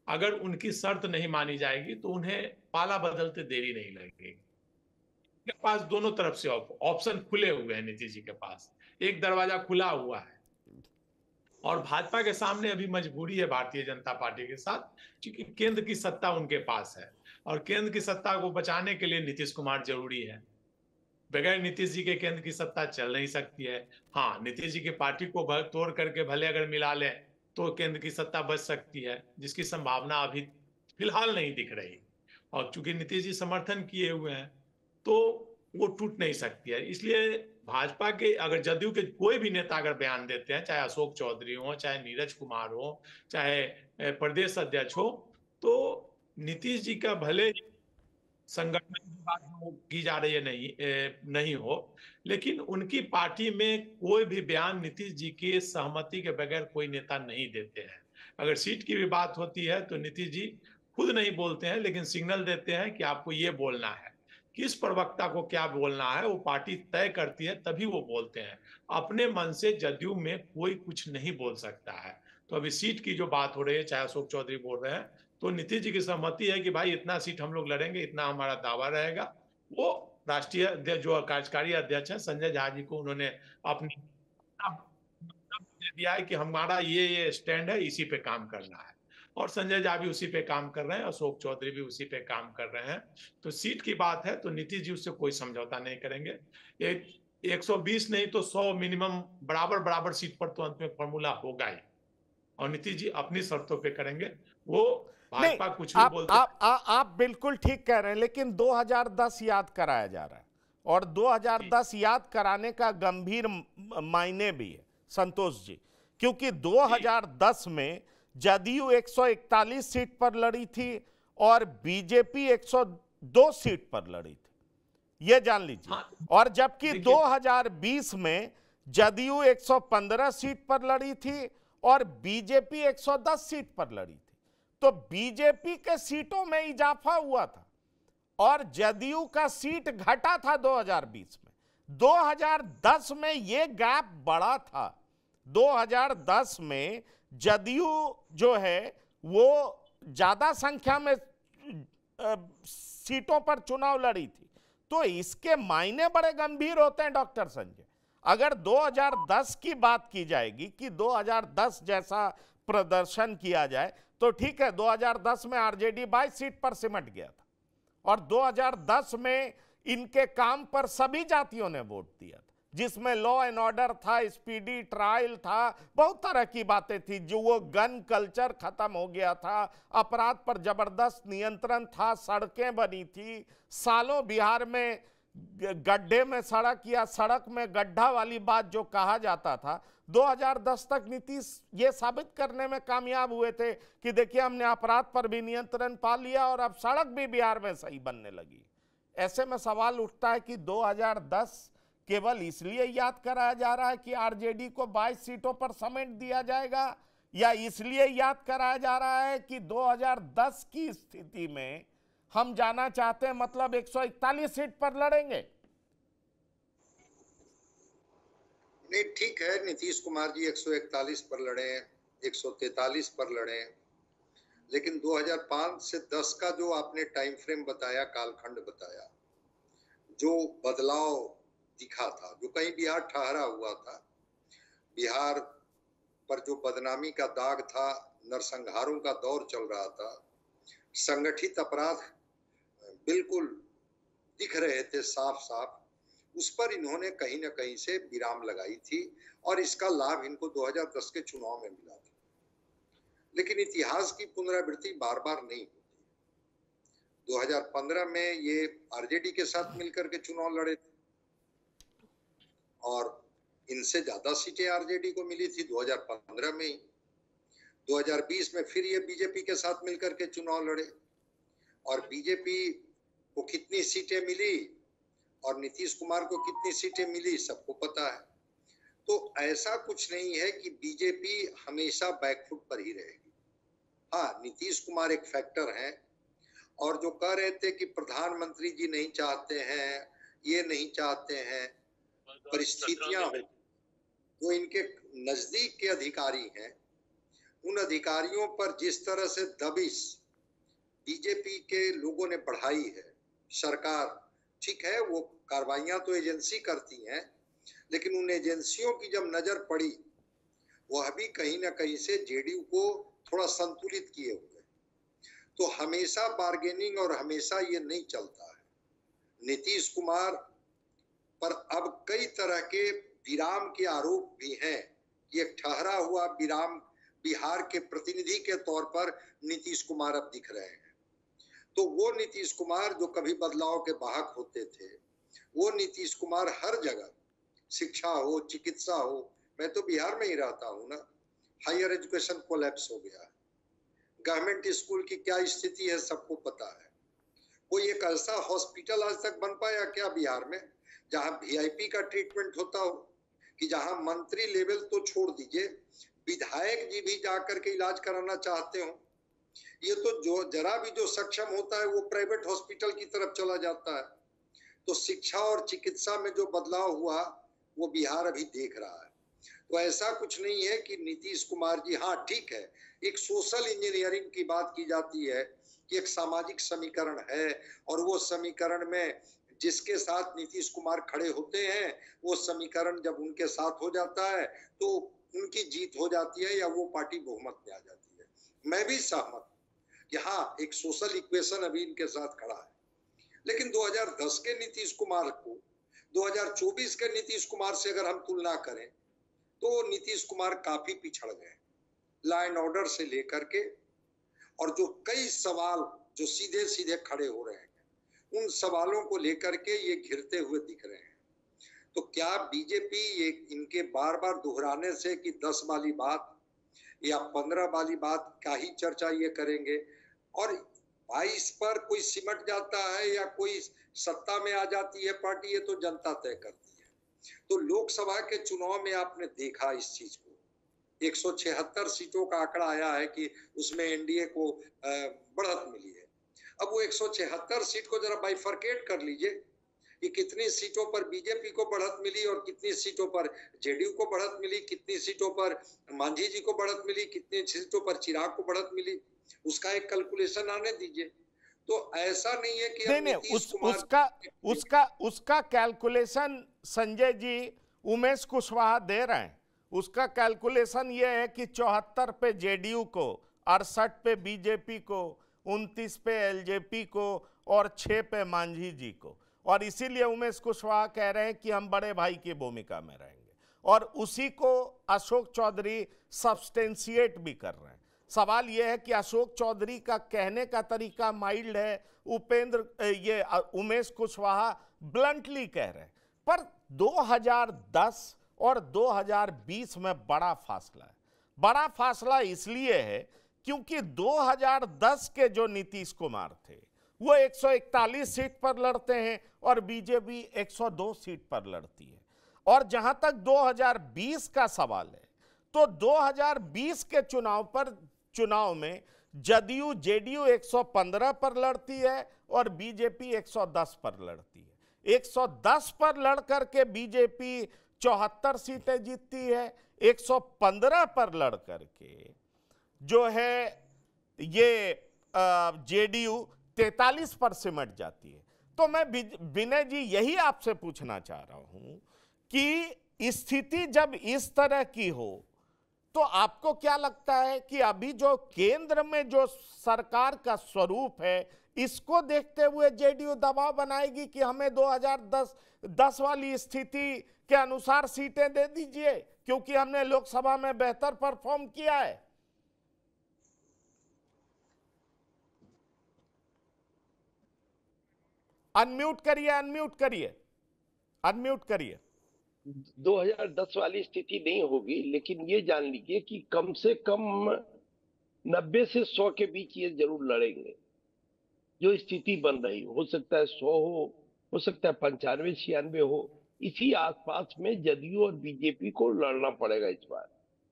अगर उनकी शर्त नहीं मानी जाएगी तो उन्हें पाला बदलते देरी नहीं लगेगी। के पास दोनों तरफ से ऑप्शन खुले हुए हैं, नीतीश जी के पास एक दरवाजा खुला हुआ है, और भाजपा के सामने अभी मजबूरी है भारतीय जनता पार्टी के साथ, क्योंकि केंद्र की सत्ता उनके पास है, और केंद्र की सत्ता को बचाने के लिए नीतीश कुमार जरूरी है। बगैर नीतीश जी के केंद्र की सत्ता चल नहीं सकती है। हाँ, नीतीश जी की पार्टी को तोड़ करके भले अगर मिला ले तो केंद्र की सत्ता बच सकती है, जिसकी संभावना अभी फिलहाल नहीं दिख रही, और चूंकि नीतीश जी समर्थन किए हुए हैं तो वो टूट नहीं सकती है। इसलिए भाजपा के अगर जदयू के कोई भी नेता अगर बयान देते हैं, चाहे अशोक चौधरी हो, चाहे नीरज कुमार हो, चाहे प्रदेश अध्यक्ष हो, तो नीतीश जी का भले संगठन की बात की जा रही है नहीं हो, लेकिन उनकी पार्टी में कोई भी बयान नीतीश जी की सहमति के बगैर कोई नेता नहीं देते हैं। अगर सीट की भी बात होती है तो नीतीश जी खुद नहीं बोलते हैं, लेकिन सिग्नल देते हैं कि आपको ये बोलना है, किस प्रवक्ता को क्या बोलना है वो पार्टी तय करती है, तभी वो बोलते हैं। अपने मन से जदयू में कोई कुछ नहीं बोल सकता है। तो अभी सीट की जो बात हो रही है, चाहे अशोक चौधरी बोल रहे हैं, तो नीतीश जी की सहमति है कि भाई इतना सीट हम लोग लड़ेंगे, इतना हमारा दावा रहेगा। वो राष्ट्रीय अध्यक्ष जो कार्यकारी अध्यक्ष है संजय झा जी को उन्होंने अपनी दे दिया है कि हमारा ये स्टैंड है, इसी पे काम करना है, और संजय झा भी उसी पे काम कर रहे हैं, अशोक चौधरी भी उसी पे काम कर रहे हैं। तो सीट की बात है तो नीतीश जी उससे कोई समझौता नहीं करेंगे। 120 नहीं तो 100 मिनिमम बराबर सीट पर तो अंत में फॉर्मूला होगा ही, और नीतीश जी अपनी शर्तों पे करेंगे। वो भाजपा कुछ भी बोलते आप बिल्कुल ठीक कह रहे हैं, लेकिन 2010 याद कराया जा रहा है, और 2010 याद कराने का गंभीर मायने भी है संतोष जी, क्योंकि 2010 में जदयू 141 सीट पर लड़ी थी और बीजेपी 102 सीट पर लड़ी थी, ये जान लीजिए। हाँ, और जबकि 2020 में जदयू 115 सीट पर लड़ी थी और बीजेपी 110 सीट पर लड़ी थी। तो बीजेपी के सीटों में इजाफा हुआ था और जदयू का सीट घटा था 2020 में। 2010 में यह गैप बड़ा था। 2010 में जदयू जो है वो ज्यादा संख्या में सीटों पर चुनाव लड़ी थी, तो इसके मायने बड़े गंभीर होते हैं डॉक्टर संजय। अगर 2010 की बात की जाएगी कि 2010 जैसा प्रदर्शन किया जाए तो ठीक है, 2010 में आरजेडी 22 सीट पर सिमट गया था और 2010 में इनके काम पर सभी जातियों ने वोट दिया था, जिसमें लॉ एंड ऑर्डर था, स्पीडी ट्रायल था, बहुत तरह की बातें थी। जो वो गन कल्चर खत्म हो गया था, अपराध पर जबरदस्त नियंत्रण था, सड़कें बनी थी, सालों बिहार में गड्ढे में सड़क या सड़क में गड्ढा वाली बात जो कहा जाता था, 2010 तक नीतीश ये साबित करने में कामयाब हुए थे कि देखिए हमने अपराध पर भी नियंत्रण पा लिया और अब सड़क भी बिहार में सही बनने लगी। ऐसे में सवाल उठता है कि 2010 केवल इसलिए याद कराया जा रहा है कि आरजेडी को 22 सीटों पर समेट दिया जाएगा, या इसलिए याद कराया जा रहा है कि 2010 की स्थिति में हम जाना चाहते हैं, मतलब 141 सीट पर लड़ेंगे? नहीं, ठीक है, नीतीश कुमार जी 141 पर लड़े, 143 पर लड़े, लेकिन 2005 से 10 का जो आपने टाइम फ्रेम बताया, कालखंड बताया, जो बदलाव दिखा था, जो कहीं बिहार ठहरा हुआ था, बिहार पर जो बदनामी का दाग था, नरसंहारों का दौर चल रहा था, संगठित अपराध बिल्कुल दिख रहे थे साफ साफ, उस पर इन्होंने कहीं ना कहीं से विराम लगाई थी और इसका लाभ इनको 2010 के चुनाव में मिला था। लेकिन इतिहास की पुनरावृत्ति बार बार नहीं होती। 2015 में ये आरजेडी के साथ मिलकर के चुनाव लड़े थे और इनसे ज्यादा सीटें आरजेडी को मिली थी 2015 में ही। 2020 में फिर ये बीजेपी के साथ मिलकर के चुनाव लड़े और बीजेपी को कितनी सीटें मिली और नीतीश कुमार को कितनी सीटें मिली सबको पता है। तो ऐसा कुछ नहीं है कि बीजेपी हमेशा बैकफुट पर ही रहेगी। हाँ, नीतीश कुमार एक फैक्टर हैं, और जो कह रहे थे कि प्रधानमंत्री जी नहीं चाहते हैं, ये नहीं चाहते हैं, परिस्थितियां जो इनके नजदीक के अधिकारी हैं, उन अधिकारियों पर जिस तरह से दबिश बीजेपी के लोगों ने बढ़ाई है, सरकार ठीक है वो कार्रवाइयां तो एजेंसी करती हैं, लेकिन उन एजेंसियों की जब नजर पड़ी, वह भी कहीं ना कहीं से जेडीयू को थोड़ा संतुलित किए हुए। तो हमेशा बार्गेनिंग और हमेशा ये नहीं चलता है। नीतीश कुमार पर अब कई तरह के विराम के आरोप भी हैं कि एक ठहरा हुआ विराम बिहार के प्रतिनिधि के तौर पर नीतीश कुमार अब दिख रहे हैं। तो वो नीतीश कुमार जो कभी बदलाव के वाहक होते थे, वो नीतीश कुमार हर जगह, शिक्षा हो, चिकित्सा हो, मैं तो बिहार में ही रहता हूँ ना, हायर एजुकेशन कोलैप्स हो गया। गवर्नमेंट स्कूल की क्या स्थिति है सबको पता है। कोई एक ऐसा हॉस्पिटल आज तक बन पाया क्या बिहार में जहां वीआईपी का ट्रीटमेंट होता हो, कि जहां मंत्री लेवल तो छोड़ दीजिए, विधायक जी भी जाकर के इलाज कराना चाहते हो। ये तो जो जरा भी जो सक्षम होता है वो प्राइवेट हॉस्पिटल की तरफ चला जाता है। तो शिक्षा और चिकित्सा में जो बदलाव हुआ वो बिहार अभी देख रहा है। तो ऐसा कुछ नहीं है कि नीतीश कुमार जी, हाँ ठीक है, एक सोशल इंजीनियरिंग की बात की जाती है कि एक सामाजिक समीकरण है, और वो समीकरण में जिसके साथ नीतीश कुमार खड़े होते हैं, वो समीकरण जब उनके साथ हो जाता है तो उनकी जीत हो जाती है या वो पार्टी बहुमत में आ जाती है। मैं भी सहमत कि हाँ, एक सोशल इक्वेशन अभी इनके साथ खड़ा है। लेकिन 2010 के नीतीश कुमार को 2024 के नीतीश कुमार से अगर हम तुलना करें तो नीतीश कुमार काफी पिछड़ गए, लॉ एंड ऑर्डर से लेकर के, और जो कई सवाल जो सीधे सीधे खड़े हो रहे हैं, उन सवालों को लेकर के ये घिरते हुए दिख रहे हैं। तो क्या बीजेपी ये इनके बार बार दोहराने से कि 10 वाली बात या 15 वाली बात का ही चर्चा ये करेंगे, और 22 पर कोई सिमट जाता है या कोई सत्ता में आ जाती है पार्टी, ये तो जनता तय करती है। तो लोकसभा के चुनाव में आपने देखा इस चीज को, 176 सीटों का आंकड़ा आया है कि उसमें एनडीए को बढ़त मिली है। अब वो 176 सीट को जरा बाइफरकेट कर लीजिए कि कितनी सीटों पर बीजेपी को बढ़त मिली और कितनी सीटों पर जेडीयू को बढ़त मिली, कितनी सीटों पर मांझी जी को बढ़त मिली, कितनी सीटों पर चिराग को बढ़त मिली, उसका एक कैलकुलेशन आने दीजिए। तो ऐसा नहीं है कि नहीं, उसका कैलकुलेशन संजय जी उमेश कुशवाहा दे रहे हैं। उसका कैलकुलेशन ये है कि 74 पे जेडीयू को, 68 पे बीजेपी को, 29 पे एलजेपी को और 6 पे मांझी जी को। और इसीलिए उमेश कुशवाहा कह रहे हैं कि हम बड़े भाई की भूमिका में रहेंगे, और उसी को अशोक चौधरी सब्सटेंशिएट भी कर रहे हैं। सवाल यह है कि अशोक चौधरी का कहने का तरीका माइल्ड है, उमेश कुशवाहा ब्लंटली कह रहे हैं, पर 2010 और 2020 में बड़ा फासला है। बड़ा फासला इसलिए है क्योंकि 2010 के जो नीतीश कुमार थे वो 141 सीट पर लड़ते हैं और बीजेपी 102 सीट पर लड़ती है। और जहां तक 2020 का सवाल है, तो 2020 के चुनाव में जदयू जेडीयू 115 पर लड़ती है और बीजेपी 110 पर लड़ती है। 110 पर लड़ करके बीजेपी 74 सीटें जीतती है, 115 पर लड़ करके जो है ये जेडीयू 43 पर सिमट जाती है। तो मैं विनय जी यही आपसे पूछना चाह रहा हूं कि स्थिति जब इस तरह की हो तो आपको क्या लगता है कि अभी जो केंद्र में जो सरकार का स्वरूप है, इसको देखते हुए जेडीयू दबाव बनाएगी कि हमें 2010 वाली स्थिति के अनुसार सीटें दे दीजिए क्योंकि हमने लोकसभा में बेहतर परफॉर्म किया है? अनम्यूट करिए 2010 वाली स्थिति नहीं होगी, लेकिन ये जान लीजिए कि कम से कम 90 से 100 के बीच ये जरूर लड़ेंगे। जो स्थिति बन रही हो सकता है 100 हो सकता है 95-96 हो, इसी आसपास में जदयू और बीजेपी को लड़ना पड़ेगा इस बार,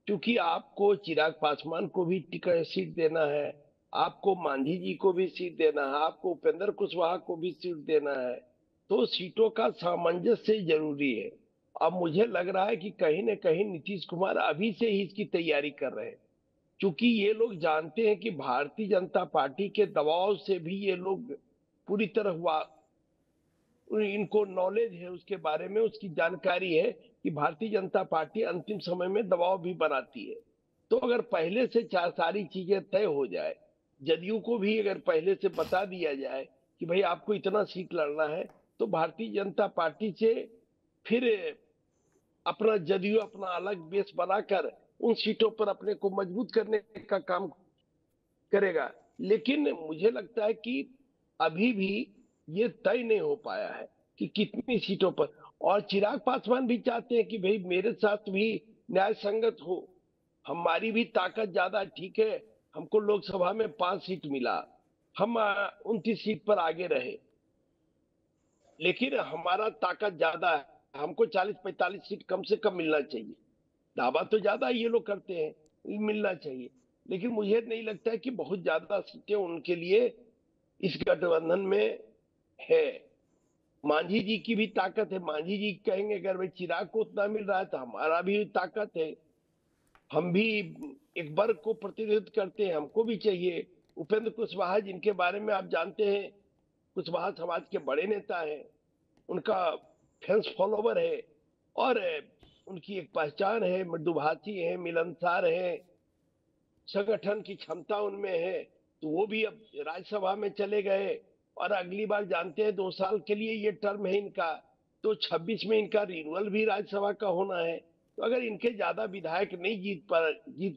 क्योंकि आपको चिराग पासवान को भी टिकट सीट देना है, आपको मांझी जी को भी सीट देना है, आपको उपेंद्र कुशवाहा को भी सीट देना है, तो सीटों का सामंजस्य जरूरी है। अब मुझे लग रहा है कि कहीं न कहीं नीतीश कुमार अभी से ही इसकी तैयारी कर रहे हैं, क्योंकि ये लोग जानते हैं कि भारतीय जनता पार्टी के दबाव से भी ये लोग पूरी तरह हुआ, इनको नॉलेज है उसके बारे में, उसकी जानकारी है कि भारतीय जनता पार्टी अंतिम समय में दबाव भी बनाती है। तो अगर पहले से सारी चीजें तय हो जाए, जदयू को भी अगर पहले से बता दिया जाए कि भाई आपको इतना सीट लड़ना है, तो भारतीय जनता पार्टी से फिर अपना जदयू अपना अलग बेस बनाकर उन सीटों पर अपने को मजबूत करने का काम करेगा। लेकिन मुझे लगता है कि अभी भी ये तय नहीं हो पाया है कि कितनी सीटों पर, और चिराग पासवान भी चाहते हैं कि भाई मेरे साथ भी न्याय संगत हो, हमारी भी ताकत ज्यादा, ठीक है हमको लोकसभा में 5 सीट मिला, हम 29 सीट पर आगे रहे, लेकिन हमारा ताकत ज्यादा है, हमको 40-45 सीट कम से कम मिलना चाहिए। दावा तो ज्यादा ये लोग करते हैं मिलना चाहिए, लेकिन मुझे नहीं लगता है कि बहुत ज्यादा सीटें उनके लिए इस गठबंधन में है। मांझी जी की भी ताकत है, मांझी जी कहेंगे अगर भाई चिराग को उतना मिल रहा है तो हमारा भी ताकत है, हम भी एक वर्ग को प्रतिनिधित्व करते हैं, हमको भी चाहिए। उपेंद्र कुशवाहा जिनके बारे में आप जानते हैं, कुशवाहा समाज के बड़े नेता हैं, उनका फैंस फॉलोवर है और उनकी एक पहचान है, मृदुभाषी है, मिलनसार है, संगठन की क्षमता उनमें है, तो वो भी अब राज्यसभा में चले गए और अगली बार जानते हैं 2 साल के लिए ये टर्म है इनका, तो 26 में इनका रिन्यूअल भी राज्यसभा का होना है। तो अगर इनके ज्यादा विधायक नहीं जीत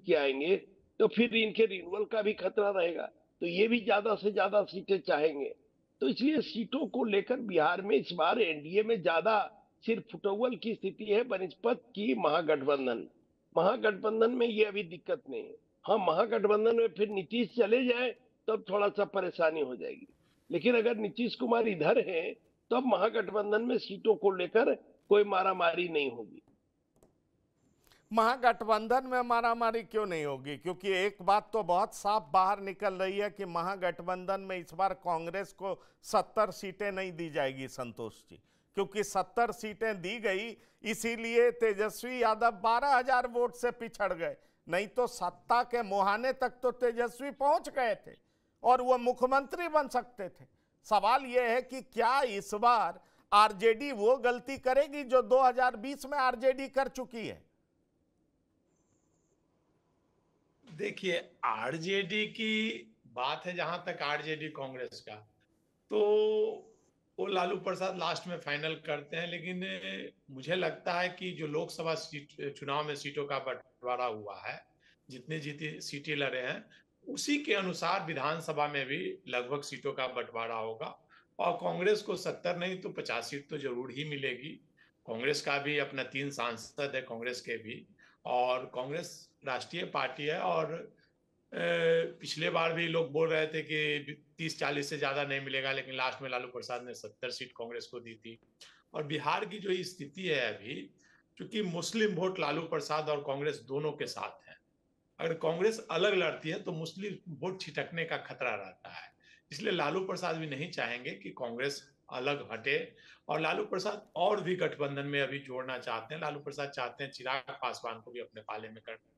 के आएंगे तो फिर इनके रिन्यूअल का भी खतरा रहेगा, तो ये भी ज्यादा से ज्यादा सीटें चाहेंगे। तो इसलिए सीटों को लेकर बिहार में इस बार एनडीए में ज्यादा सिर्फ फुटबॉल की स्थिति है बनिस्पत की महागठबंधन में ये अभी दिक्कत नहीं है। हाँ, महागठबंधन में फिर नीतीश चले जाए तब थोड़ा सा परेशानी हो जाएगी, लेकिन अगर नीतीश कुमार इधर हैं तब महागठबंधन में सीटों को लेकर कोई मारामारी नहीं होगी। महागठबंधन में मारामारी क्यों नहीं होगी? क्योंकि एक बात तो बहुत साफ बाहर निकल रही है कि महागठबंधन में इस बार कांग्रेस को 70 सीटें नहीं दी जाएगी संतोष जी, क्योंकि 70 सीटें दी गई इसीलिए तेजस्वी यादव 12,000 वोट से पिछड़ गए, नहीं तो सत्ता के मुहाने तक तो तेजस्वी पहुंच गए थे और वो मुख्यमंत्री बन सकते थे। सवाल यह है कि क्या इस बार आरजेडी वो गलती करेगी जो 2020 में आरजेडी कर चुकी है? देखिए, आरजेडी की बात है, जहां तक आरजेडी कांग्रेस का, तो वो लालू प्रसाद लास्ट में फाइनल करते हैं, लेकिन मुझे लगता है कि जो लोकसभा चुनाव में सीटों का बंटवारा हुआ है, जितनी जीती सीटें लड़े हैं, उसी के अनुसार विधानसभा में भी लगभग सीटों का बंटवारा होगा और कांग्रेस को 70 नहीं तो 50 सीट तो जरूर ही मिलेगी। कांग्रेस का भी अपना 3 सांसद है कांग्रेस के भी, और कांग्रेस राष्ट्रीय पार्टी है, और पिछले बार भी लोग बोल रहे थे कि 30-40 से ज्यादा नहीं मिलेगा, लेकिन लास्ट में लालू प्रसाद ने 70 सीट कांग्रेस को दी थी। और बिहार की जो स्थिति है अभी, क्योंकि मुस्लिम वोट लालू प्रसाद और कांग्रेस दोनों के साथ है, अगर कांग्रेस अलग लड़ती है तो मुस्लिम वोट छिटकने का खतरा रहता है, इसलिए लालू प्रसाद भी नहीं चाहेंगे कि कांग्रेस अलग हटे, और लालू प्रसाद और भी गठबंधन में अभी जोड़ना चाहते हैं। लालू प्रसाद चाहते हैं चिराग पासवान को भी अपने पाले में करना,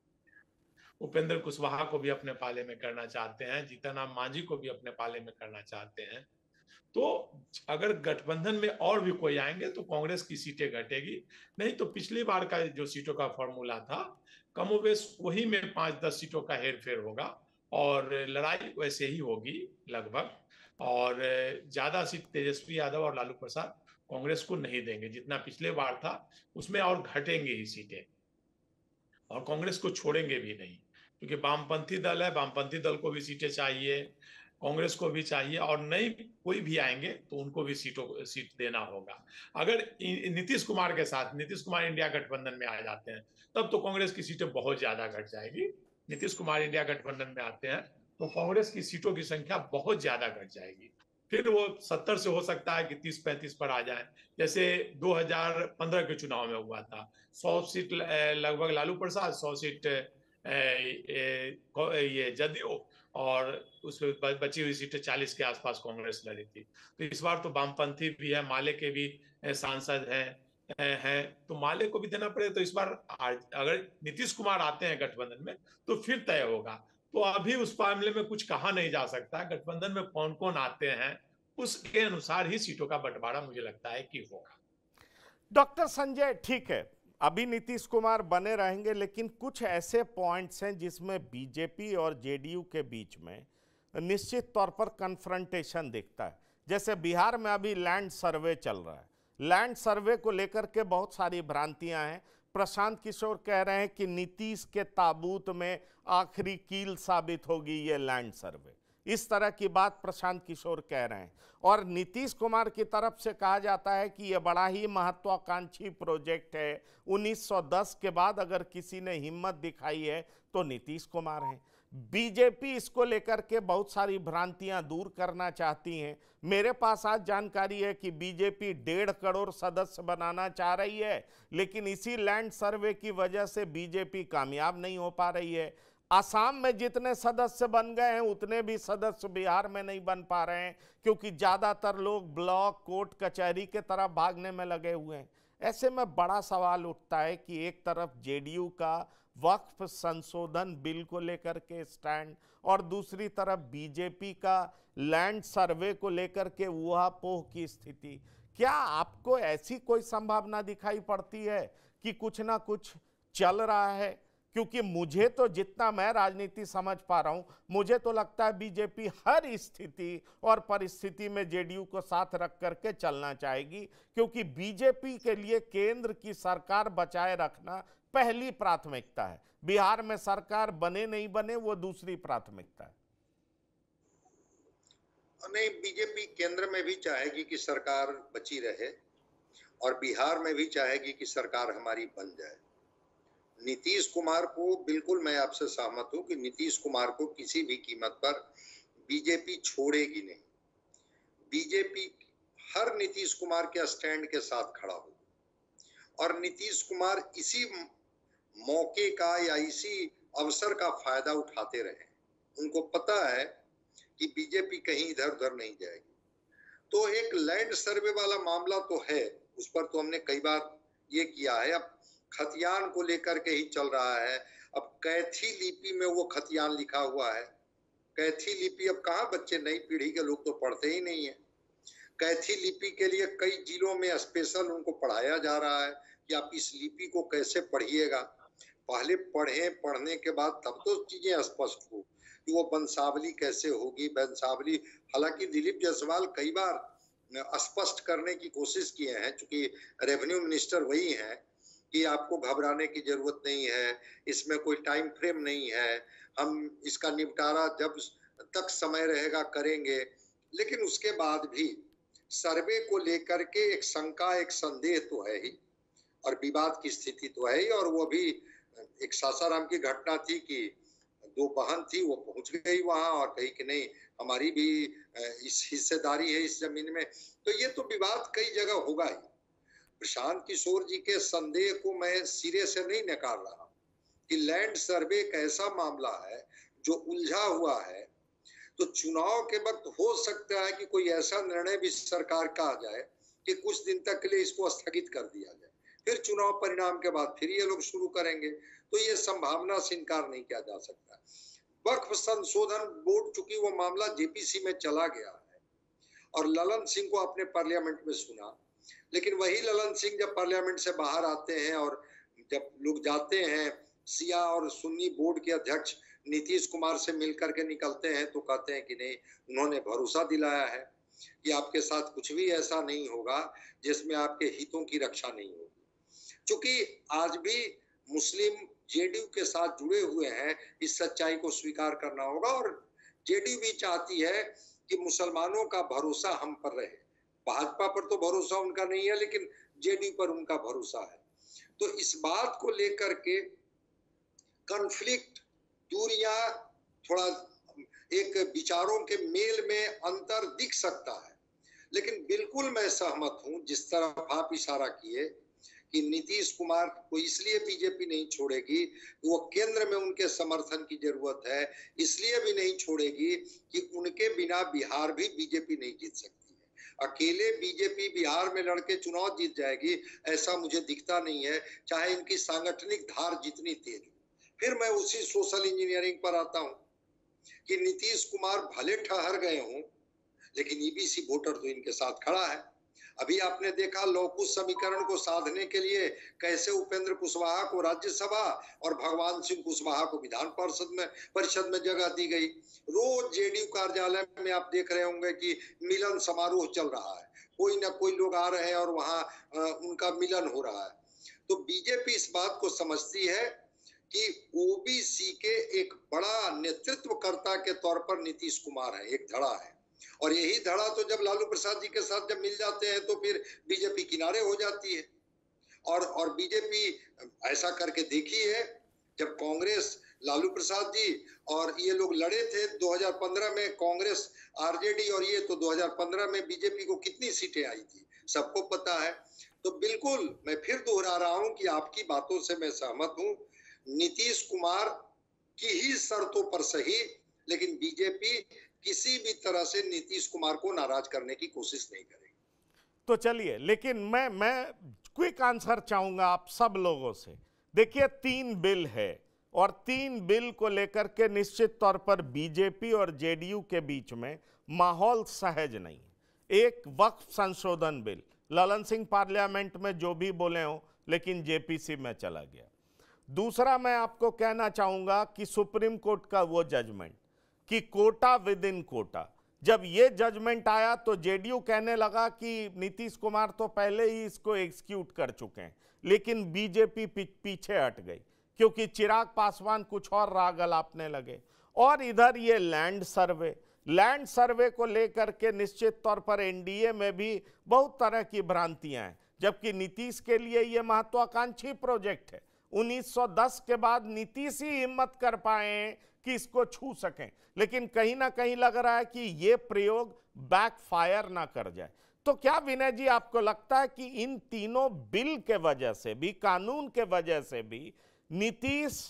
उपेंद्र कुशवाहा को भी अपने पाले में करना चाहते हैं, जीतन राम मांझी को भी अपने पाले में करना चाहते हैं। तो अगर गठबंधन में और भी कोई आएंगे तो कांग्रेस की सीटें घटेगी, नहीं तो पिछली बार का जो सीटों का फॉर्मूला था कमोबेश वही में 5-10 सीटों का हेरफेर होगा और लड़ाई वैसे ही होगी लगभग, और ज्यादा सीट तेजस्वी यादव और लालू प्रसाद कांग्रेस को नहीं देंगे, जितना पिछले बार था उसमें और घटेंगे ही सीटें, और कांग्रेस को छोड़ेंगे भी नहीं, क्योंकि वामपंथी दल है, वामपंथी दल को भी सीटें चाहिए, कांग्रेस को भी चाहिए, और नई कोई भी आएंगे तो उनको भी सीट देना होगा। अगर नीतीश कुमार के साथ नीतीश कुमार इंडिया गठबंधन में आ जाते हैं तब तो कांग्रेस की सीटें बहुत ज्यादा घट जाएगी। नीतीश कुमार इंडिया गठबंधन में आते हैं तो कांग्रेस की सीटों की संख्या बहुत ज्यादा घट जाएगी। फिर वो 70 से हो सकता है कि 30-35 पर आ जाए, जैसे 2015 के चुनाव में हुआ था। 100 सीट लगभग लालू प्रसाद, 100 सीट ये जदयू, और उसमें बची हुई सीटें 40 के आसपास कांग्रेस लड़ी थी। तो इस बार तो वामपंथी भी है, माले के भी सांसद हैं, तो माले को भी देना पड़ेगा। तो इस बार अगर नीतीश कुमार आते हैं गठबंधन में तो फिर तय होगा। तो अभी उस मामले में कुछ कहा नहीं जा सकता। गठबंधन में कौन कौन आते हैं उसके अनुसार ही सीटों का बंटवारा मुझे लगता है कि होगा। डॉक्टर संजय, ठीक है, अभी नीतीश कुमार बने रहेंगे, लेकिन कुछ ऐसे पॉइंट्स हैं जिसमें बीजेपी और जेडीयू के बीच में निश्चित तौर पर कन्फ्रंटेशन दिखता है। जैसे बिहार में अभी लैंड सर्वे चल रहा है, लैंड सर्वे को लेकर के बहुत सारी भ्रांतियां हैं। प्रशांत किशोर कह रहे हैं कि नीतीश के ताबूत में आखिरी कील साबित होगी ये लैंड सर्वे, इस तरह की बात प्रशांत किशोर कह रहे हैं। और नीतीश कुमार की तरफ से कहा जाता है कि यह बड़ा ही महत्वाकांक्षी प्रोजेक्ट है, 1910 के बाद अगर किसी ने हिम्मत दिखाई है तो नीतीश कुमार हैं। बीजेपी इसको लेकर के बहुत सारी भ्रांतियां दूर करना चाहती हैं। मेरे पास आज जानकारी है कि बीजेपी 1.5 करोड़ सदस्य बनाना चाह रही है, लेकिन इसी लैंड सर्वे की वजह से बीजेपी कामयाब नहीं हो पा रही है। आसाम में जितने सदस्य बन गए हैं उतने भी सदस्य बिहार में नहीं बन पा रहे हैं, क्योंकि ज्यादातर लोग ब्लॉक, कोर्ट, कचहरी के तरफ भागने में लगे हुए हैं। ऐसे में बड़ा सवाल उठता है कि एक तरफ जेडीयू का वक्फ संशोधन बिल को लेकर के स्टैंड, और दूसरी तरफ बीजेपी का लैंड सर्वे को लेकर के ऊहापोह की स्थिति। क्या आपको ऐसी कोई संभावना दिखाई पड़ती है कि कुछ ना कुछ चल रहा है? क्योंकि मुझे तो, जितना मैं राजनीति समझ पा रहा हूं, मुझे तो लगता है बीजेपी हर स्थिति और परिस्थिति में जेडीयू को साथ रख करके चलना चाहेगी, क्योंकि बीजेपी के लिए केंद्र की सरकार बचाए रखना पहली प्राथमिकता है। बिहार में सरकार बने नहीं बने वो दूसरी प्राथमिकता है। नहीं, बीजेपी केंद्र में भी चाहेगी कि सरकार बची रहे और बिहार में भी चाहेगी कि सरकार हमारी बन जाए। नीतीश कुमार को, बिल्कुल मैं आपसे सहमत हूं कि नीतीश कुमार को किसी भी कीमत पर बीजेपी छोड़ेगी नहीं। बीजेपी हर नीतीश कुमार के स्टैंड के साथ खड़ा होगा और नीतीश कुमार इसी मौके का या इसी अवसर का फायदा उठाते रहे। उनको पता है कि बीजेपी कहीं इधर उधर नहीं जाएगी। तो एक लैंड सर्वे वाला मामला तो है, उस पर तो हमने कई बार ये किया है। अब खतियान को लेकर के ही चल रहा है। अब कैथी लिपि में वो खतियान लिखा हुआ है। कैथी लिपि अब कहाँ बच्चे, नई पीढ़ी के लोग तो पढ़ते ही नहीं है। कैथी लिपि के लिए कई जिलों में स्पेशल उनको पढ़ाया जा रहा है कि आप इस लिपि को कैसे पढ़िएगा। पहले पढ़ें, पढ़ने के बाद तब तो चीजें स्पष्ट हो कि वो वंशावली कैसे होगी। वंशावली, हालांकि दिलीप जायसवाल कई बार स्पष्ट करने की कोशिश किए हैं, चूंकि रेवेन्यू मिनिस्टर वही हैं, कि आपको घबराने की जरूरत नहीं है, इसमें कोई टाइम फ्रेम नहीं है, हम इसका निपटारा जब तक समय रहेगा करेंगे। लेकिन उसके बाद भी सर्वे को लेकर के एक शंका, एक संदेह तो है ही और विवाद की स्थिति तो है ही। और वो भी एक सासाराम की घटना थी कि 2 बहन थी, वो पहुंच गई वहां और कही कि नहीं हमारी भी इस हिस्सेदारी है इस जमीन में। तो ये तो विवाद कई जगह होगा ही। प्रशांत किशोर जी के संदेह को मैं सिरे से नहीं नकार रहा कि लैंड सर्वे एक ऐसा मामला है जो उलझा हुआ है। तो चुनाव के वक्त हो सकता है कि कोई ऐसा निर्णय भी सरकार का आ जाए कि कुछ दिन तक के लिए इसको स्थगित कर दिया जाए, फिर चुनाव परिणाम के बाद फिर ये लोग शुरू करेंगे। तो ये संभावना से इनकार नहीं किया जा सकता। वक्फ संशोधन बोर्ड, चूंकि वो मामला जेपीसी में चला गया है और ललन सिंह को अपने पार्लियामेंट में सुना, लेकिन वही ललन सिंह जब पार्लियामेंट से बाहर आते हैं और जब लोग जाते हैं, सिया और सुन्नी बोर्ड के अध्यक्ष नीतीश कुमार से मिलकर के निकलते हैं, तो कहते हैं कि नहीं, उन्होंने भरोसा दिलाया है कि आपके साथ कुछ भी ऐसा नहीं होगा जिसमें आपके हितों की रक्षा नहीं होगी। चूंकि आज भी मुस्लिम जेडीयू के साथ जुड़े हुए हैं, इस सच्चाई को स्वीकार करना होगा। और जेडीयू भी चाहती है कि मुसलमानों का भरोसा हम पर रहे। भाजपा पर तो भरोसा उनका नहीं है, लेकिन जेडीयू पर उनका भरोसा है। तो इस बात को लेकर के कॉन्फ्लिक्ट, दूरियां, थोड़ा एक विचारों के मेल में अंतर दिख सकता है, लेकिन बिल्कुल मैं सहमत हूं जिस तरफ आप इशारा किए कि नीतीश कुमार को इसलिए बीजेपी नहीं छोड़ेगी, वो केंद्र में उनके समर्थन की जरूरत है, इसलिए भी नहीं छोड़ेगी कि उनके बिना बिहार भी बीजेपी नहीं जीत सकती है। अकेले बीजेपी बिहार में लड़के चुनाव जीत जाएगी ऐसा मुझे दिखता नहीं है, चाहे इनकी सांगठनिक धार जितनी तेज हो। फिर मैं उसी सोशल इंजीनियरिंग पर आता हूं कि नीतीश कुमार भले ठहर गए हों, लेकिन ईबीसी वोटर तो इनके साथ खड़ा है। अभी आपने देखा लौकुश समीकरण को साधने के लिए कैसे उपेंद्र कुशवाहा को राज्यसभा और भगवान सिंह कुशवाहा को विधान परिषद में जगह दी गई। रोज जेडीयू कार्यालय में आप देख रहे होंगे कि मिलन समारोह चल रहा है, कोई ना कोई लोग आ रहे हैं और वहां उनका मिलन हो रहा है। तो बीजेपी इस बात को समझती है कि ओबीसी के एक बड़ा नेतृत्वकर्ता के तौर पर नीतीश कुमार है, एक धड़ा है, और यही धड़ा तो जब लालू प्रसाद जी के साथ जब मिल जाते हैं तो फिर बीजेपी किनारे हो जाती है। और बीजेपी ऐसा करके देखी है, जब कांग्रेस लालू प्रसाद जी और ये लोग लड़े थे 2015 में, कांग्रेस आरजेडी और ये, तो 2015 में बीजेपी को कितनी सीटें आई थी सबको पता है। तो बिल्कुल मैं फिर दोहरा रहा हूं कि आपकी बातों से मैं सहमत हूं, नीतीश कुमार की ही शर्तों पर सही, लेकिन बीजेपी किसी भी तरह से नीतीश कुमार को नाराज करने की कोशिश नहीं करेगी। तो चलिए, लेकिन मैं क्विक आंसर चाहूंगा आप सब लोगों से। देखिए 3 बिल है और 3 बिल को लेकर के निश्चित तौर पर बीजेपी और जेडीयू के बीच में माहौल सहज नहीं। एक वक्फ संशोधन बिल, ललन सिंह पार्लियामेंट में जो भी बोले हो, लेकिन जेपीसी में चला गया। दूसरा मैं आपको कहना चाहूंगा कि सुप्रीम कोर्ट का वो जजमेंट कि कोटा विद इन कोटा, जब ये जजमेंट आया तो जेडीयू कहने लगा कि नीतीश कुमार तो पहले ही इसको एग्जीक्यूट कर चुके हैं, लेकिन बीजेपी पीछे हट गई क्योंकि चिराग पासवान कुछ और राग अलापने लगे। और इधर ये लैंड सर्वे को लेकर के निश्चित तौर पर एनडीए में भी बहुत तरह की भ्रांतियां हैं, जबकि नीतीश के लिए ये महत्वाकांक्षी प्रोजेक्ट है। 1910 के बाद नीतीश ही हिम्मत कर पाए कि इसको छू सकें, लेकिन कहीं ना कहीं लग रहा है कि ये प्रयोग बैकफायर ना कर जाए। तो क्या विनय जी आपको लगता है कि इन तीनों बिल के वजह से भी, कानून के वजह से भी नीतीश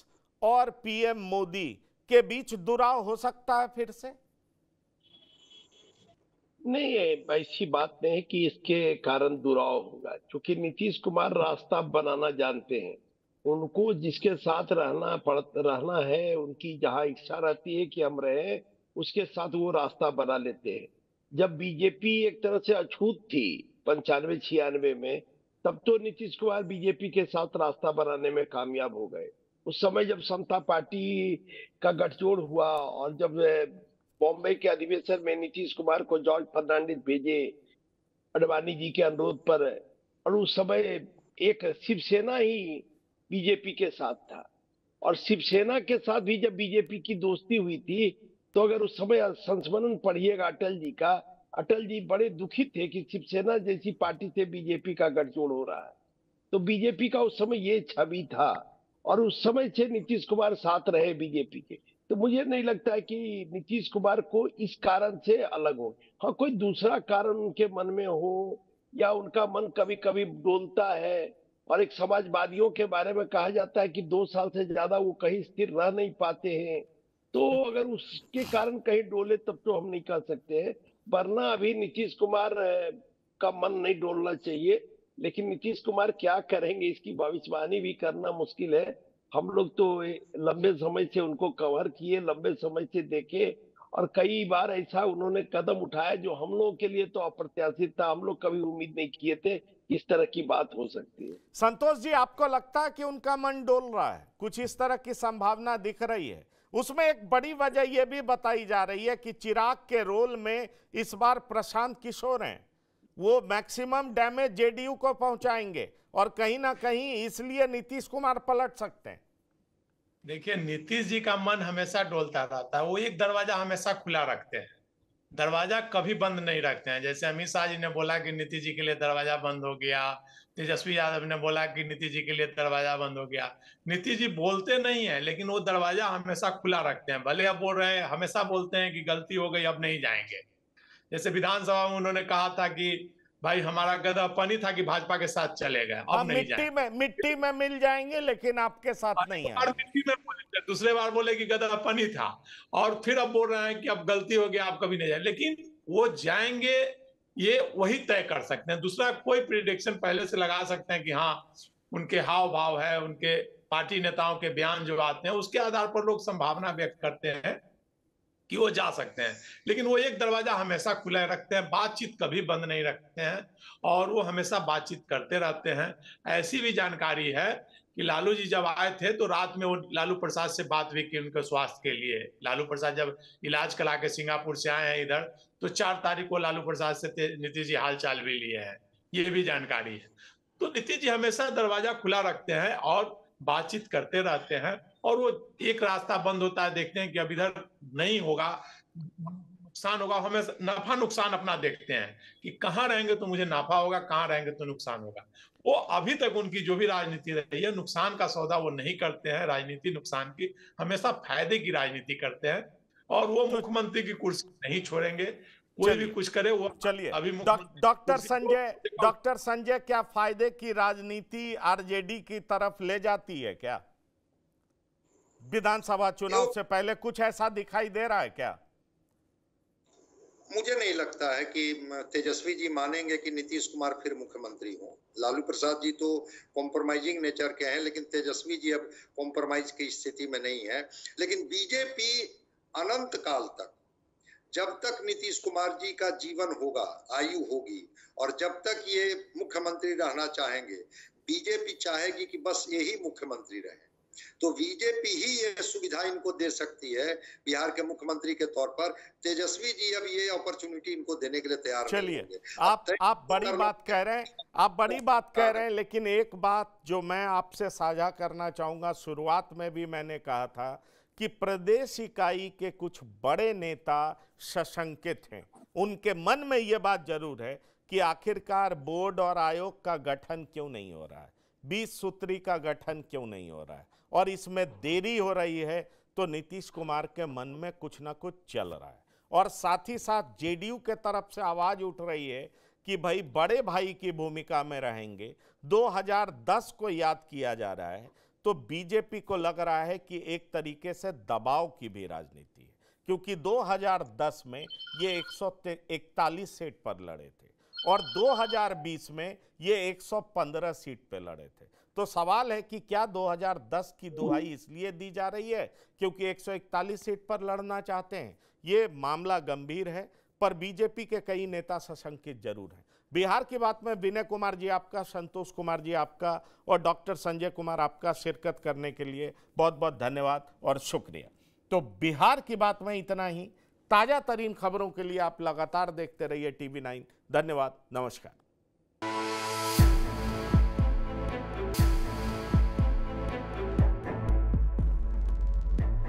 और पीएम मोदी के बीच दुराव हो सकता है फिर से? नहीं, ऐसी बात नहीं है कि इसके कारण दुराव होगा, क्योंकि नीतीश कुमार रास्ता बनाना जानते हैं। उनको जिसके साथ रहना है, उनकी जहां इच्छा रहती है कि हम रहे, उसके साथ वो रास्ता बना लेते हैं। जब बीजेपी एक तरह से अछूत थी 95-96 में, तब तो नीतीश कुमार बीजेपी के साथ रास्ता बनाने में कामयाब हो गए। उस समय जब समता पार्टी का गठजोड़ हुआ और जब बॉम्बे के अधिवेशन में नीतीश कुमार को जॉर्ज फर्नांडिस भेजे अडवाणी जी के अनुरोध पर, और उस समय एक शिवसेना ही बीजेपी के साथ था, और शिवसेना के साथ भी जब बीजेपी की दोस्ती हुई थी, तो अगर उस समय संस्मरण पढ़िएगा अटल जी का, अटल जी बड़े दुखित थे कि शिवसेना जैसी पार्टी से बीजेपी का गठजोड़ हो रहा है। तो बीजेपी का उस समय ये छवि था, और उस समय से नीतीश कुमार साथ रहे बीजेपी के। तो मुझे नहीं लगता है कि नीतीश कुमार को इस कारण से अलग हो। हाँ, कोई दूसरा कारण उनके मन में हो, या उनका मन कभी कभी डोलता है। और एक समाजवादियों के बारे में कहा जाता है कि 2 साल से ज्यादा वो कहीं स्थिर रह नहीं पाते हैं, तो अगर उसके कारण कहीं डोले तब तो हम नहीं कह सकते हैं, वरना अभी नीतीश कुमार का मन नहीं डोलना चाहिए। लेकिन नीतीश कुमार क्या करेंगे इसकी भविष्यवाणी भी करना मुश्किल है। हम लोग तो लंबे समय से उनको कवर किए, लंबे समय से देखे, और कई बार ऐसा उन्होंने कदम उठाया जो हम लोगों के लिए तो अप्रत्याशित था। हम लोग कभी उम्मीद नहीं किए थे इस तरह की बात हो सकती है। संतोष जी, आपको लगता है कि उनका मन डोल रहा है, कुछ इस तरह की संभावना दिख रही है? उसमें एक बड़ी वजह यह भी बताई जा रही है कि चिराग के रोल में इस बार प्रशांत किशोर हैं, वो मैक्सिमम डैमेज जेडीयू को पहुंचाएंगे, और कहीं ना कहीं इसलिए नीतीश कुमार पलट सकते हैं। देखिए, नीतीश जी का मन हमेशा डोलता रहता है, वो एक दरवाजा हमेशा खुला रखते हैं। दरवाजा कभी बंद नहीं रखते हैं। जैसे अमित शाह जी ने बोला कि नीतीश जी के लिए दरवाजा बंद हो गया, तेजस्वी यादव ने बोला कि नीतीश जी के लिए दरवाजा बंद हो गया। नीतीश जी बोलते नहीं है, लेकिन वो दरवाजा हमेशा खुला रखते हैं। भले अब बोल रहे हैं, हमेशा बोलते हैं कि गलती हो गई, अब नहीं जाएंगे। जैसे विधानसभा में उन्होंने कहा था कि भाई हमारा गधापन ही था कि भाजपा के साथ चले गए, अब नहीं जाएंगे। मिट्टी में मिल जाएंगे लेकिन आपके साथ नहीं बार है। मिट्टी में बोले, दूसरे बार बोले कि गधापन ही था, और फिर अब बोल रहे हैं कि अब गलती हो गया, आप कभी नहीं जाए। लेकिन वो जाएंगे, ये वही तय कर सकते हैं। दूसरा कोई प्रिडिक्शन पहले से लगा सकते हैं कि हाँ उनके हाव भाव है, उनके पार्टी नेताओं के बयान जो आते हैं उसके आधार पर लोग संभावना व्यक्त करते हैं कि वो जा सकते हैं। लेकिन वो एक दरवाजा हमेशा खुला रखते हैं, बातचीत कभी बंद नहीं रखते हैं, और वो हमेशा बातचीत करते रहते हैं। ऐसी भी जानकारी है कि लालू जी जब आए थे तो रात में वो लालू प्रसाद से बात हुई कि उनके स्वास्थ्य के लिए। लालू प्रसाद जब इलाज करा के सिंगापुर से आए हैं इधर, तो 4 तारीख को लालू प्रसाद से नीतीश जी हालचाल भी लिए हैं, ये भी जानकारी है। तो नीतीश जी हमेशा दरवाजा खुला रखते हैं और बातचीत करते रहते हैं, और वो एक रास्ता बंद होता है, देखते हैं कि अब इधर नहीं होगा, नुकसान होगा, हमें नफा नुकसान अपना देखते हैं कि कहाँ रहेंगे तो मुझे नफा होगा, कहाँ रहेंगे तो नुकसान होगा। वो अभी तक उनकी जो भी राजनीति रही है, नुकसान का सौदा वो नहीं करते हैं। राजनीति नुकसान की, हमेशा फायदे की राजनीति करते हैं, और वो मुख्यमंत्री की कुर्सी नहीं छोड़ेंगे। कोई भी कुछ करे वो। चलिए अभी डॉक्टर संजय, क्या फायदे की राजनीति आरजेडी की तरफ ले जाती है क्या? विधानसभा चुनाव से पहले कुछ ऐसा दिखाई दे रहा है क्या? मुझे नहीं लगता है कि तेजस्वी जी मानेंगे कि नीतीश कुमार फिर मुख्यमंत्री हो। लालू प्रसाद जी तो कॉम्प्रोमाइजिंग नेचर के हैं, लेकिन तेजस्वी जी अब कॉम्प्रोमाइज की स्थिति में नहीं है। लेकिन बीजेपी अनंत काल तक, जब तक नीतीश कुमार जी का जीवन होगा, आयु होगी, और जब तक ये मुख्यमंत्री रहना चाहेंगे, बीजेपी चाहेगी कि बस यही मुख्यमंत्री रहे। तो बीजेपी ही ये सुविधा इनको दे सकती है बिहार के मुख्यमंत्री के तौर पर। तेजस्वी जी अब ये अपॉर्चुनिटी इनको देने के लिए तैयार नहीं होंगे। चलिए, आप बड़ी बात कह रहे हैं, आप बड़ी बात कह रहे हैं, लेकिन एक बात जो मैं आपसे साझा करना चाहूंगा, शुरुआत में भी मैंने कहा था कि प्रदेश इकाई के कुछ बड़े नेता सशंकित हैं। उनके मन में यह बात जरूर है कि आखिरकार बोर्ड और आयोग का गठन क्यों नहीं हो रहा है, 20 सूत्री का गठन क्यों नहीं हो रहा है, और इसमें देरी हो रही है। तो नीतीश कुमार के मन में कुछ ना कुछ चल रहा है, और साथ ही साथ जेडीयू के तरफ से आवाज उठ रही है कि भाई बड़े भाई की भूमिका में रहेंगे। 2010 को याद किया जा रहा है, तो बीजेपी को लग रहा है कि एक तरीके से दबाव की भी राजनीति है, क्योंकि 2010 में ये 141 सीट पर लड़े थे, और 2020 में ये 115 सीट पे लड़े थे। तो सवाल है कि क्या 2010 की दुहाई इसलिए दी जा रही है क्योंकि 141 सीट पर लड़ना चाहते हैं? ये मामला गंभीर है, पर बीजेपी के कई नेता सशंकित जरूर हैं। बिहार की बात में विनय कुमार जी आपका, संतोष कुमार जी आपका, और डॉक्टर संजय कुमार आपका शिरकत करने के लिए बहुत बहुत धन्यवाद और शुक्रिया। तो बिहार की बात में इतना ही। ताजा तरीन खबरों के लिए आप लगातार देखते रहिए TV9। धन्यवाद, नमस्कार।